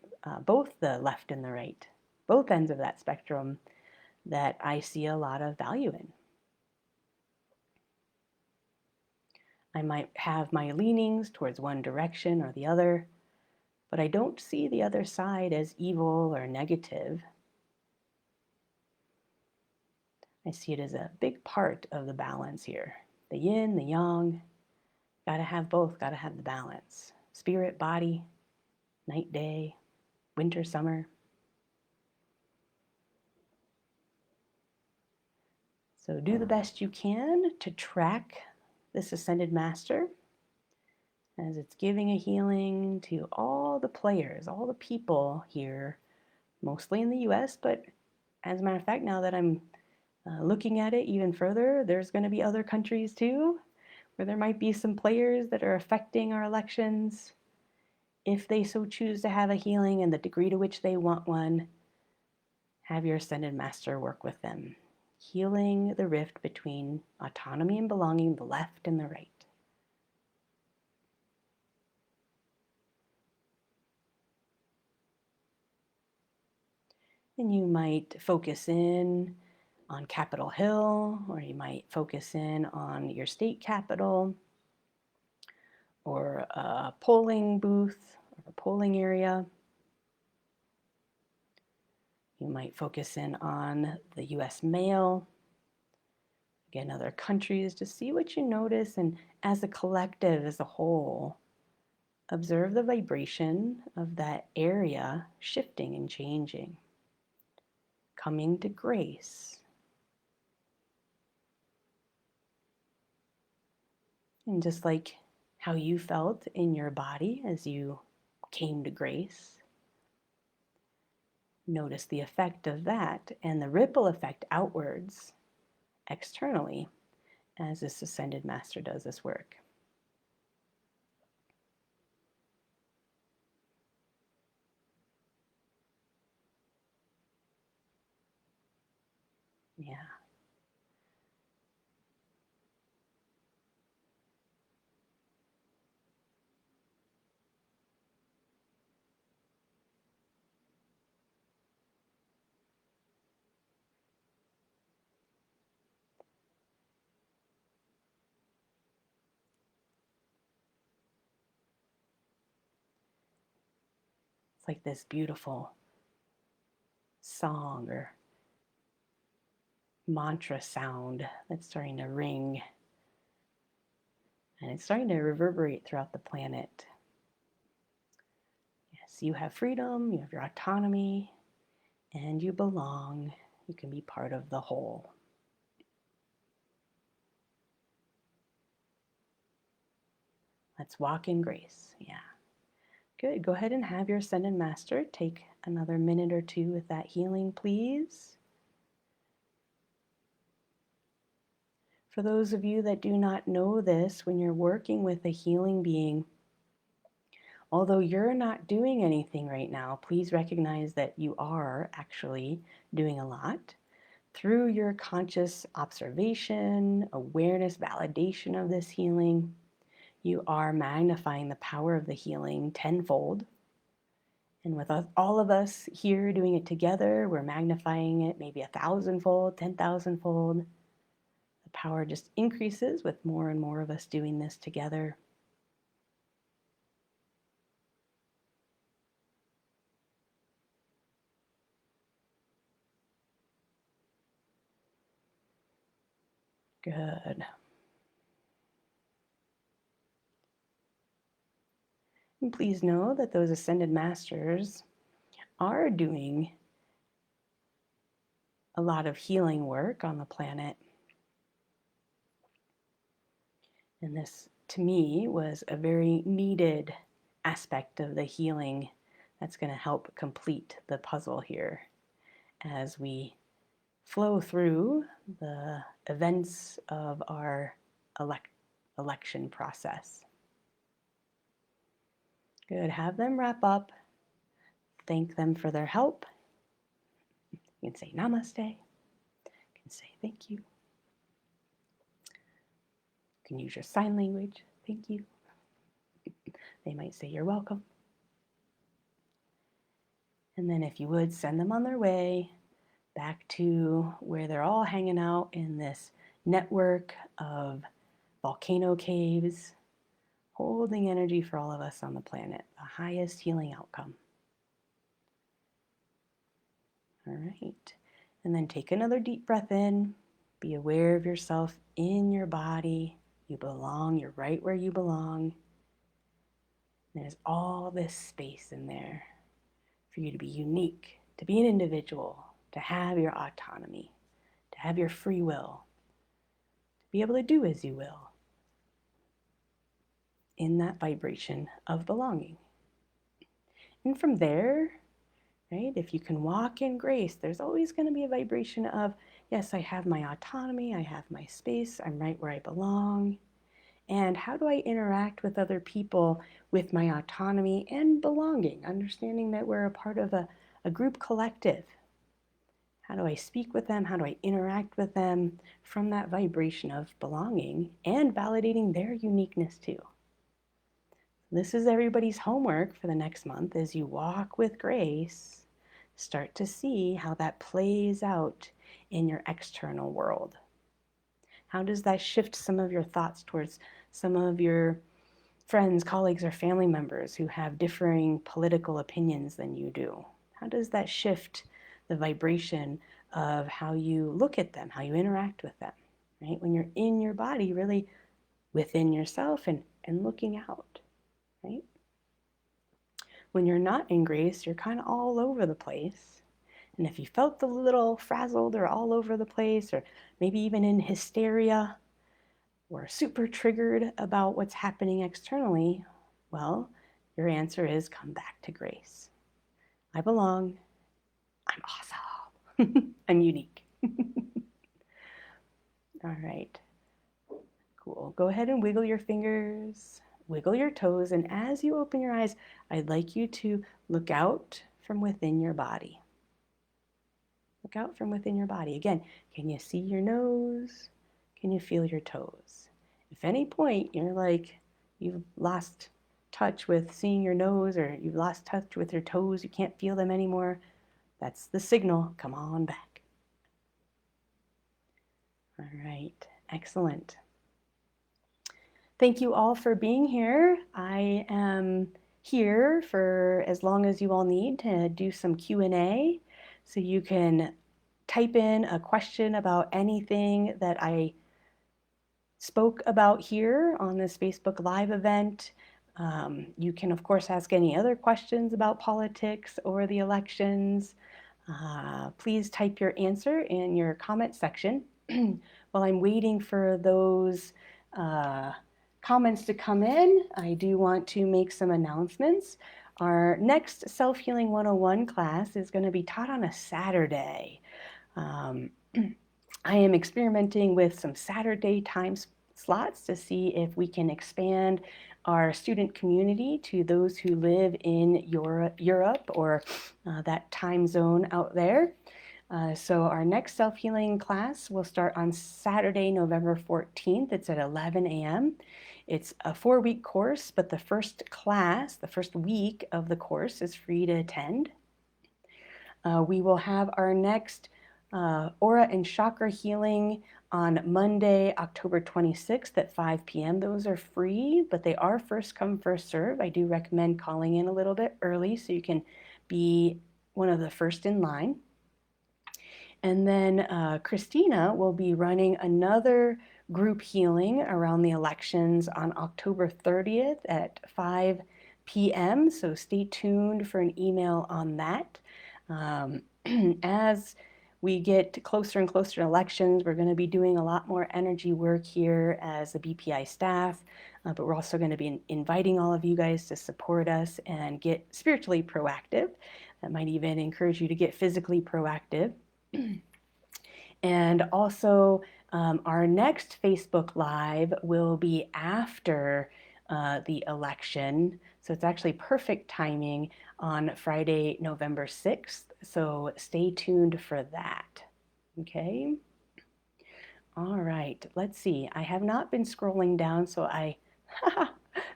A: both the left and the right, both ends of that spectrum, that I see a lot of value in. I might have my leanings towards one direction or the other, but I don't see the other side as evil or negative. I see it as a big part of the balance here. The yin, the yang, gotta have both, gotta have the balance. Spirit, body, night, day, winter, summer. So do the best you can to track this Ascended Master as it's giving a healing to all the players, all the people here, mostly in the US, but as a matter of fact, now that I'm looking at it even further, there's going to be other countries too, where there might be some players that are affecting our elections. If they so choose to have a healing and the degree to which they want one, have your Ascended Master work with them, healing the rift between autonomy and belonging, the left and the right. And you might focus in on Capitol Hill, or you might focus in on your state capital, or a polling booth, or a polling area. You might focus in on the US mail, again, other countries, to see what you notice, and as a collective, as a whole, observe the vibration of that area shifting and changing, coming to grace. And just like how you felt in your body as you came to grace, notice the effect of that and the ripple effect outwards, externally, as this Ascended Master does this work. Yeah. It's like this beautiful song or mantra sound that's starting to ring, and it's starting to reverberate throughout the planet. Yes, you have freedom, you have your autonomy, and you belong. You can be part of the whole. Let's walk in grace. Yeah. Good. Go ahead and have your Ascended Master take another minute or two with that healing, please. For those of you that do not know this, when you're working with a healing being, although you're not doing anything right now, please recognize that you are actually doing a lot. Through your conscious observation, awareness, validation of this healing, you are magnifying the power of the healing tenfold. And with us, all of us here doing it together, we're magnifying it maybe 1,000-fold, 10,000-fold. The power just increases with more and more of us doing this together. Good. And please know that those Ascended Masters are doing a lot of healing work on the planet. And this, to me, was a very needed aspect of the healing that's going to help complete the puzzle here as we flow through the events of our election process. Good. Have them wrap up. Thank them for their help. You can say namaste. You can say thank you. You can use your sign language. Thank you. They might say you're welcome. And then if you would, send them on their way back to where they're all hanging out in this network of volcano caves, holding energy for all of us on the planet, the highest healing outcome. All right. And then take another deep breath in. Be aware of yourself in your body. You belong. You're right where you belong. There's all this space in there for you to be unique, to be an individual, to have your autonomy, to have your free will, to be able to do as you will in that vibration of belonging. And from there, right, if you can walk in grace, there's always going to be a vibration of, yes, I have my autonomy, I have my space, I'm right where I belong. And how do I interact with other people with my autonomy and belonging, understanding that we're a part of a group collective? How do I speak with them? How do I interact with them from that vibration of belonging and validating their uniqueness too? This is everybody's homework for the next month as you walk with grace. Start to see how that plays out in your external world. How does that shift some of your thoughts towards some of your friends, colleagues, or family members who have differing political opinions than you do? How does that shift the vibration of how you look at them, how you interact with them, right? When you're in your body, really within yourself and looking out, right? When you're not in grace, you're kind of all over the place. And if you felt a little frazzled or all over the place, or maybe even in hysteria, or super triggered about what's happening externally, well, your answer is come back to grace. I belong. I'm awesome. I'm unique. All right. Cool. Go ahead and wiggle your fingers, wiggle your toes, and as you open your eyes, I'd like you to look out from within your body. Look out from within your body. Again, can you see your nose? Can you feel your toes? If any point you're like, you've lost touch with seeing your nose or you've lost touch with your toes, you can't feel them anymore, that's the signal. Come on back. All right, excellent. Thank you all for being here. I am here for as long as you all need to do some Q&A. So you can type in a question about anything that I spoke about here on this Facebook Live event. You can, of course, ask any other questions about politics or the elections. Please type your answer in your comment section. While I'm waiting for those comments to come in, I do want to make some announcements. Our next Self-Healing 101 class is going to be taught on a Saturday. I am experimenting with some Saturday time slots to see if we can expand our student community to those who live in Europe or that time zone out there. So our next self-healing class will start on Saturday, November 14th. It's at 11 a.m. It's a 4-week course, but the first class, the first week of the course is free to attend. We will have our next aura and chakra healing on Monday, October 26th at 5 p.m. Those are free, but they are first come, first serve. I do recommend calling in a little bit early so you can be one of the first in line. And then Christina will be running another group healing around the elections on October 30th at 5 p.m. So stay tuned for an email on that. As we get closer and closer to elections, we're going to be doing a lot more energy work here as the BPI staff, but we're also going to be inviting all of you guys to support us and get spiritually proactive. That might even encourage you to get physically proactive. And also, our next Facebook Live will be after the election. So it's actually perfect timing on Friday, November 6th. So stay tuned for that. Okay. All right. Let's see. I have not been scrolling down, so I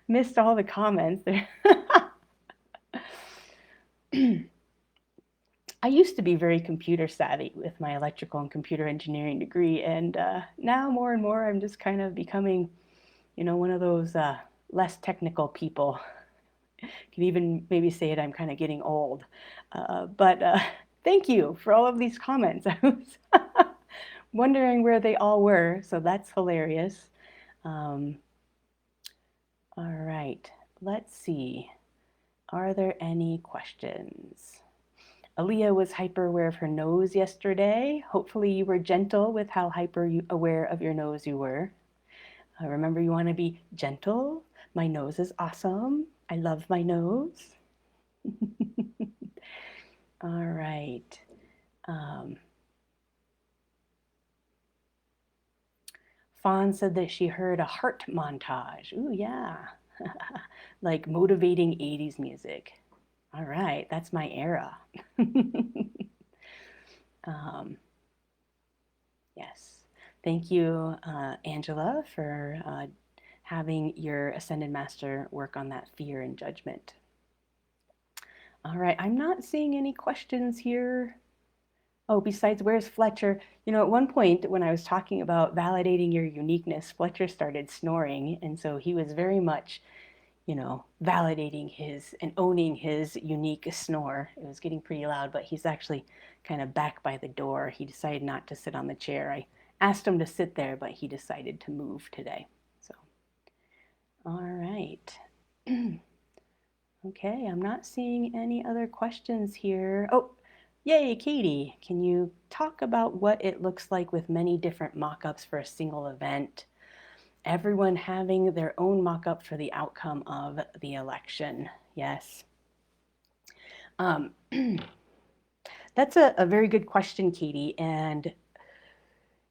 A: missed all the comments. I used to be very computer savvy with my electrical and computer engineering degree, and now more and more I'm just kind of becoming, one of those less technical people. Can even maybe say it, I'm kind of getting old. But thank you for all of these comments. I was wondering where they all were, so that's hilarious. All right, let's see. Are there any questions? Aaliyah was hyper aware of her nose yesterday. Hopefully you were gentle with how hyper aware of your nose you were. Remember, you want to be gentle. My nose is awesome. I love my nose. All right. Fawn said that she heard a heart montage. Ooh, yeah. Like motivating 80s music. All right, that's my era. Yes. Thank you, Angela, for having your Ascended Master work on that fear and judgment. All right, I'm not seeing any questions here. Oh, besides, where's Fletcher? At one point when I was talking about validating your uniqueness, Fletcher started snoring. And so he was very much, validating his and owning his unique snore. It was getting pretty loud, but he's actually kind of back by the door. He decided not to sit on the chair. I asked him to sit there, but he decided to move today. So, all right. Okay, I'm not seeing any other questions here. Oh, yay, Katie. Can you talk about what it looks like with many different mock-ups for a single event? Everyone having their own mock-up for the outcome of the election. Yes. That's a very good question, Katie. And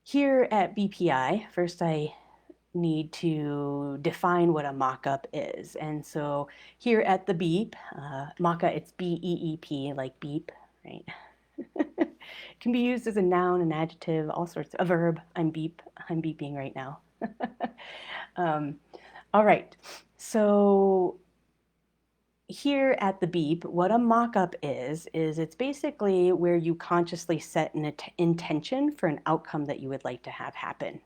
A: here at BPI, first I need to define what a mock-up is. And so here at the BEEP, mock-up, it's B-E-E-P, like beep, right? It can be used as a noun, an adjective, all sorts, a verb. I'm beeping right now. All right, so here at the BEEP, what a mock-up is it's basically where you consciously set an intention for an outcome that you would like to have happen.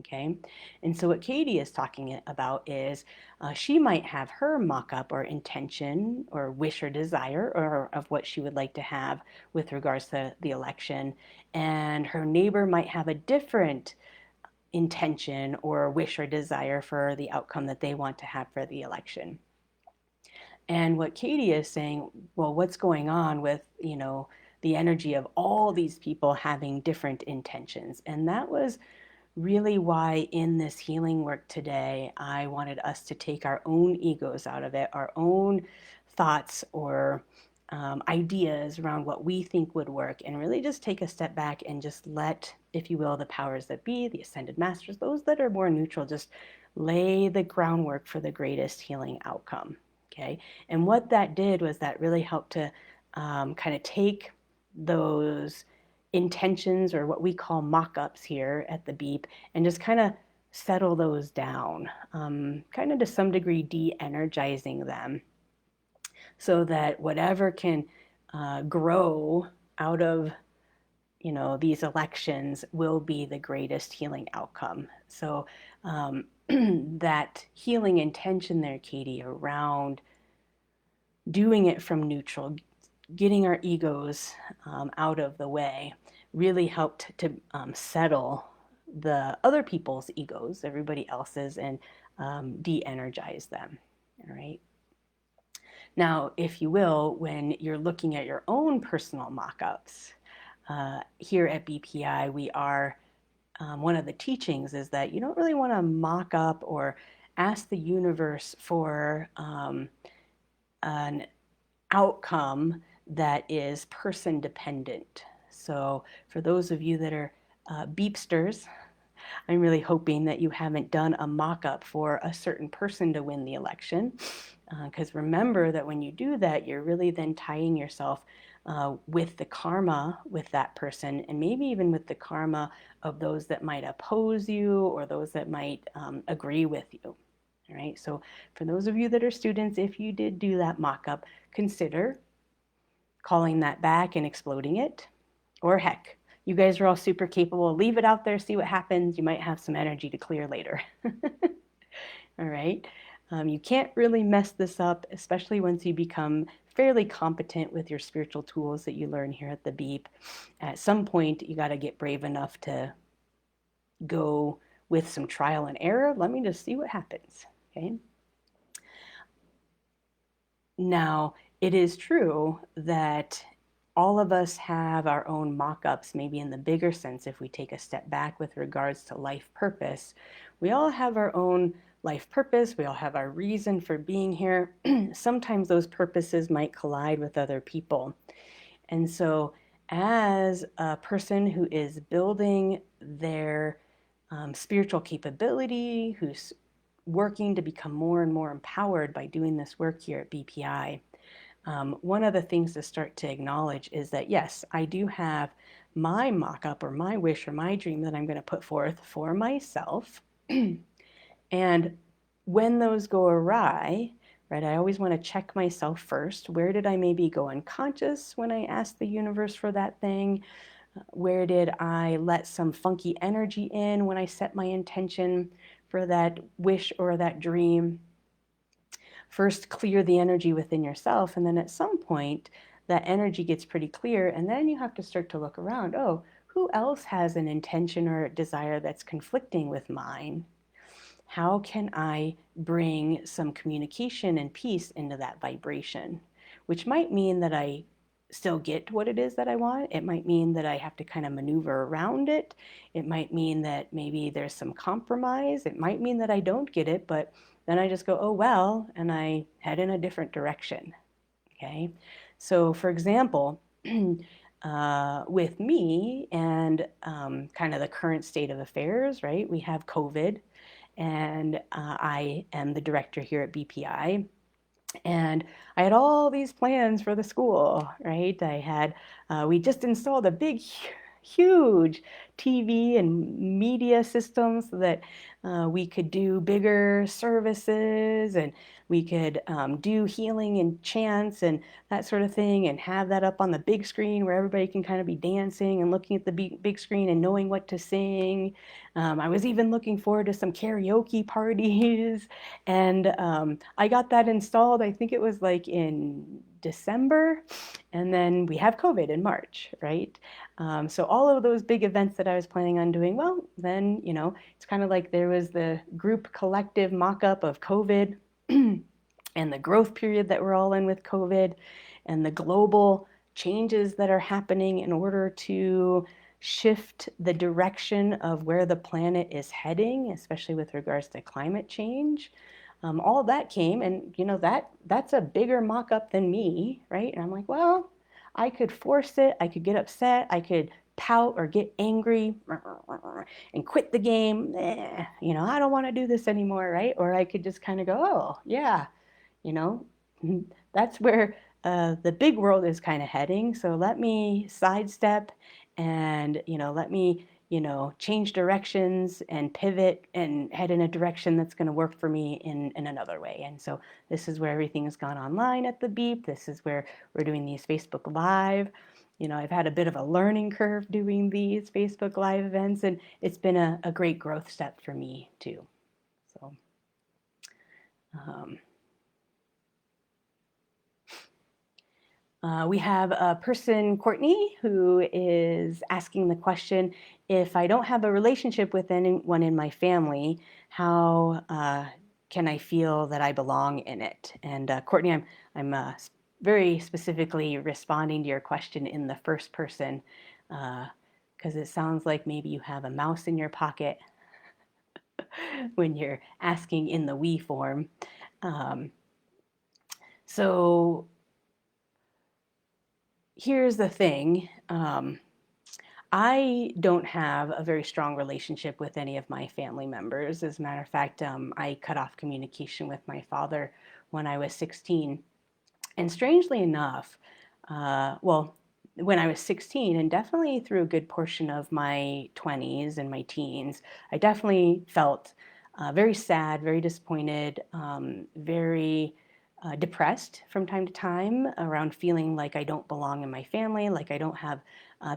A: Okay, and so what Katie is talking about is she might have her mock-up or intention or wish or desire or of what she would like to have with regards to the election, and her neighbor might have a different intention or wish or desire for the outcome that they want to have for the election. And what Katie is saying, well, what's going on with, the energy of all these people having different intentions? And that was really why in this healing work today, I wanted us to take our own egos out of it, our own thoughts or ideas around what we think would work, and really just take a step back and just let, if you will, the powers that be, the ascended masters, those that are more neutral, just lay the groundwork for the greatest healing outcome. Okay, and what that did was that really helped to kind of take those intentions, or what we call mock-ups here at the Beep, and just kind of settle those down, kind of to some degree de-energizing them, so that whatever can grow out of these elections will be the greatest healing outcome. So that healing intention there, Katie, around doing it from neutral, getting our egos out of the way, really helped to settle the other people's egos, everybody else's, and de-energize them. All right. Now, if you will, when you're looking at your own personal mock-ups, here at BPI, we are, one of the teachings is that you don't really want to mock up or ask the universe for an outcome that is person dependent. So for those of you that are beepsters, I'm really hoping that you haven't done a mock-up for a certain person to win the election, because remember that when you do that, you're really then tying yourself with the karma with that person, and maybe even with the karma of those that might oppose you or those that might agree with you. All right, so for those of you that are students, if you did do that mock-up, consider calling that back and exploding it. Or heck, you guys are all super capable. Leave it out there, see what happens. You might have some energy to clear later. All right. You can't really mess this up, especially once you become fairly competent with your spiritual tools that you learn here at the Beep. At some point, you got to get brave enough to go with some trial and error. Let me just see what happens. Okay. Now, it is true that all of us have our own mock-ups, maybe in the bigger sense. If we take a step back with regards to life purpose, we all have our own life purpose. We all have our reason for being here. Sometimes those purposes might collide with other people. And so as a person who is building their spiritual capability, who's working to become more and more empowered by doing this work here at BPI, one of the things to start to acknowledge is that, yes, I do have my mock-up or my wish or my dream that I'm going to put forth for myself. And when those go awry, right, I always want to check myself first. Where did I maybe go unconscious when I asked the universe for that thing? Where did I let some funky energy in when I set my intention for that wish or that dream? First, clear the energy within yourself, and then at some point, that energy gets pretty clear, and then you have to start to look around. Oh, who else has an intention or desire that's conflicting with mine? How can I bring some communication and peace into that vibration? Which might mean that I still get what it is that I want. It might mean that I have to kind of maneuver around it. It might mean that maybe there's some compromise. It might mean that I don't get it, but then I just go, oh, well, and I head in a different direction. Okay. So for example, with me and kind of the current state of affairs, right? We have COVID, and I am the director here at BPI. And I had all these plans for the school, right? We just installed a big, huge TV and media system so that we could do bigger services, and we could do healing and chants and that sort of thing, and have that up on the big screen where everybody can kind of be dancing and looking at the big screen and knowing what to sing. I was even looking forward to some karaoke parties, and I got that installed, I think it was like in December, and then we have COVID in March, right? So all of those big events that I was planning on doing, well, then, it's kind of like there was the group collective mock-up of COVID and the growth period that we're all in with COVID, and the global changes that are happening in order to shift the direction of where the planet is heading, especially with regards to climate change. all of that came, and that's a bigger mock-up than me, right? And I'm like, well, I could force it, I could get upset, I could pout or get angry and quit the game. I don't want to do this anymore, right? Or I could just kind of go, oh yeah, you know, that's where the big world is kind of heading. So let me sidestep and, let me, change directions and pivot and head in a direction that's going to work for me in another way. And so this is where everything's gone online at the Beep. This is where we're doing these Facebook Live. I've had a bit of a learning curve doing these Facebook Live events, and it's been a great growth step for me too. So, we have a person, Courtney, who is asking the question, if I don't have a relationship with anyone in my family, how can I feel that I belong in it? And Courtney, I'm very specifically responding to your question in the first person, because it sounds like maybe you have a mouse in your pocket when you're asking in the we form. So here's the thing. I don't have a very strong relationship with any of my family members. As a matter of fact, I cut off communication with my father when I was 16. And strangely enough, when I was 16, and definitely through a good portion of my 20s and my teens, I definitely felt very sad, very disappointed, very depressed from time to time around feeling like I don't belong in my family, like I don't have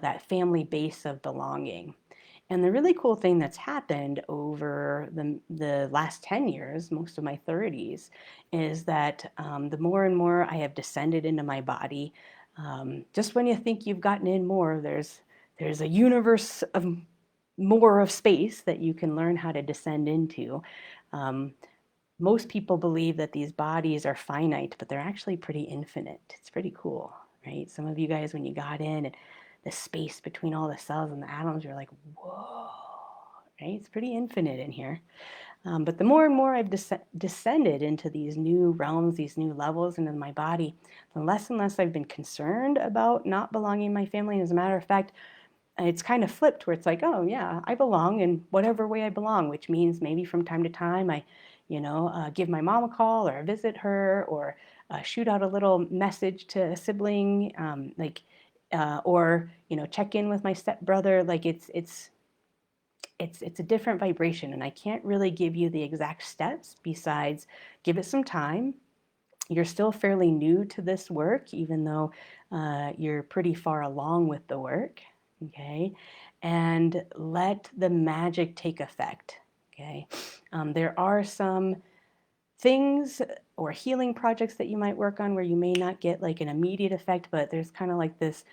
A: that family base of belonging. And the really cool thing that's happened over the last 10 years, most of my 30s, is that the more and more I have descended into my body, just when you think you've gotten in more, there's a universe of more of space that you can learn how to descend into. Most people believe that these bodies are finite, but they're actually pretty infinite. It's pretty cool, right? Some of you guys, when you got in and the space between all the cells and the atoms, you're like, whoa, right? It's pretty infinite in here. But the more and more I've descended into these new realms, these new levels into my body, the less and less I've been concerned about not belonging in my family. As a matter of fact, it's kind of flipped where it's like, oh yeah, I belong in whatever way I belong, which means maybe from time to time I, give my mom a call or visit her or shoot out a little message to a sibling, or check in with my stepbrother. Like it's a different vibration, and I can't really give you the exact steps besides give it some time. You're still fairly new to this work, even though you're pretty far along with the work, okay? And let the magic take effect, okay? There are some things or healing projects that you might work on where you may not get like an immediate effect, but there's kind of like this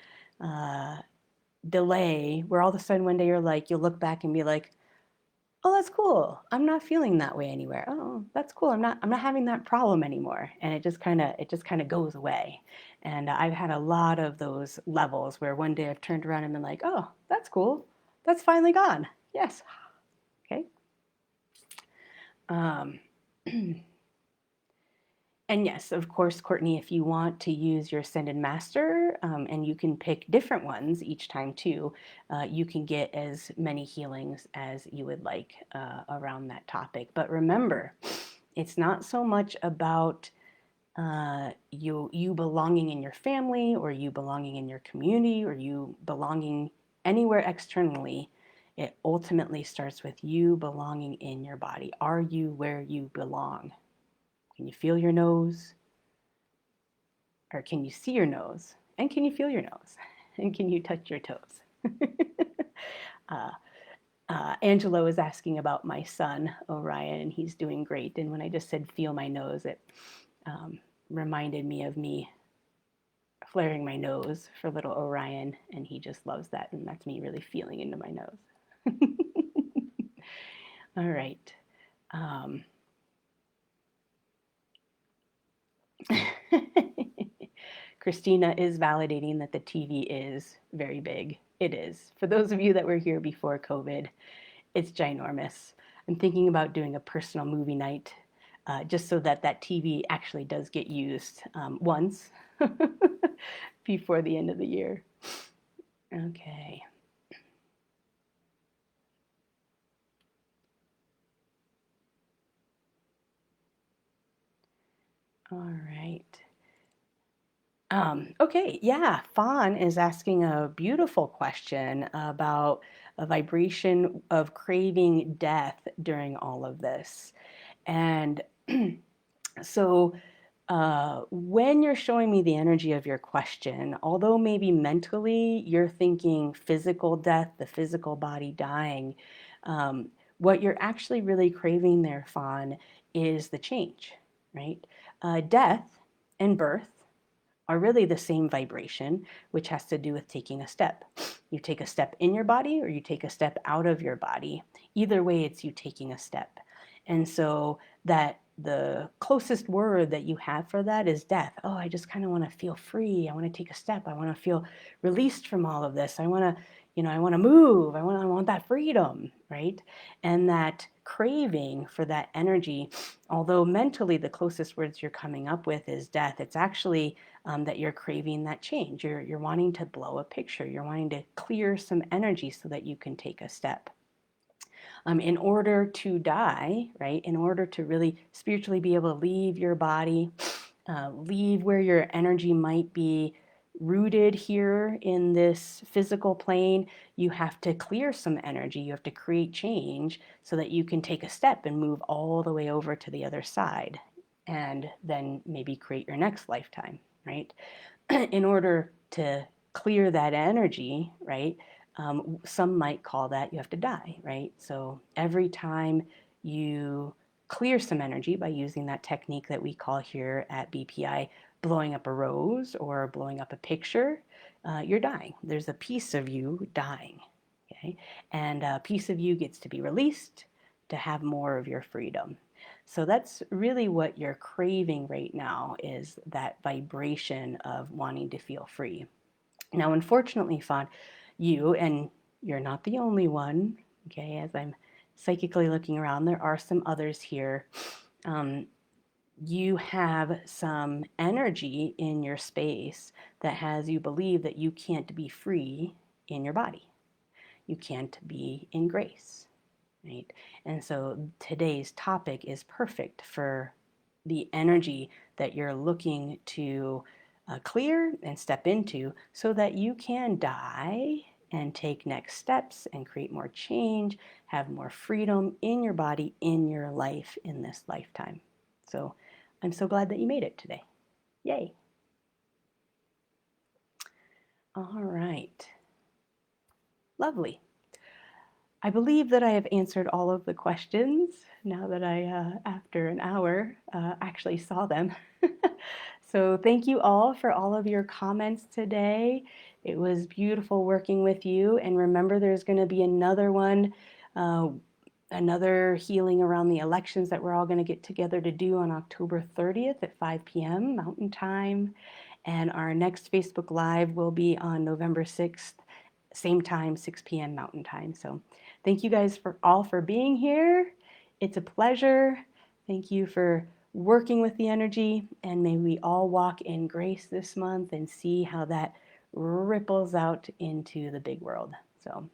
A: delay where all of a sudden one day you'll look back and be like, oh, that's cool. I'm not feeling that way anywhere. Oh, that's cool. I'm not having that problem anymore. And it just kind of goes away. And I've had a lot of those levels where one day I've turned around and been like, oh, that's cool. That's finally gone. Yes. Okay. Um, And yes, of course, Courtney, if you want to use your Ascended Master, and you can pick different ones each time too, you can get as many healings as you would like around that topic. But remember, it's not so much about you belonging in your family or you belonging in your community or you belonging anywhere externally. It ultimately starts with you belonging in your body. Are you where you belong? Can you feel your nose? Or can you see your nose? And can you feel your nose? And can you touch your toes? uh, Angelo is asking about my son, Orion, and he's doing great. And when I just said feel my nose, it reminded me of me flaring my nose for little Orion, and he just loves that. And that's me really feeling into my nose. All right. Christina is validating that the TV is very big. It is. For those of you that were here before COVID, it's ginormous. I'm thinking about doing a personal movie night just so that that TV actually does get used once before the end of the year. Okay. All right. Okay, yeah, Fawn is asking a beautiful question about a vibration of craving death during all of this. And so when you're showing me the energy of your question, although maybe mentally you're thinking physical death, the physical body dying, what you're actually really craving there, Fawn, is the change, right? Death and birth are really the same vibration, which has to do with taking a step. You take a step in your body or you take a step out of your body. Either way, it's you taking a step. And so that the closest word that you have for that is death. Oh, I just kind of want to feel free. I want to take a step. I want to feel released from all of this. I want to, I want to move. I want that freedom, right? And that craving for that energy, although mentally the closest words you're coming up with is death, it's actually that you're craving that change. You're wanting to blow a picture. You're wanting to clear some energy so that you can take a step. In order to die, right, in order to really spiritually be able to leave your body, leave where your energy might be rooted here in this physical plane, you have to clear some energy. You have to create change so that you can take a step and move all the way over to the other side and then maybe create your next lifetime, right? In order to clear that energy, right, some might call that you have to die, right? So every time you clear some energy by using that technique that we call here at BPI blowing up a rose or blowing up a picture, you're dying. There's a piece of you dying, okay? And a piece of you gets to be released to have more of your freedom. So that's really what you're craving right now, is that vibration of wanting to feel free. Now, unfortunately, Fawn, and you're not the only one, okay, as I'm psychically looking around, there are some others here. You have some energy in your space that has you believe that you can't be free in your body. You can't be in grace, right? And so today's topic is perfect for the energy that you're looking to clear and step into so that you can die and take next steps and create more change, have more freedom in your body, in your life, in this lifetime. So I'm so glad that you made it today. Yay. All right. Lovely. I believe that I have answered all of the questions now that I, after an hour, actually saw them. So thank you all for all of your comments today. It was beautiful working with you. And remember, there's going to be another one, another healing around the elections that we're all going to get together to do on October 30th at 5 p.m. Mountain Time. And our next Facebook Live will be on November 6th, same time, 6 p.m. Mountain Time. So thank you guys for being here. It's a pleasure. Thank you for working with the energy, and may we all walk in grace this month and see how that ripples out into the big world. So,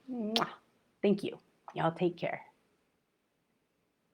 A: thank you. Y'all take care.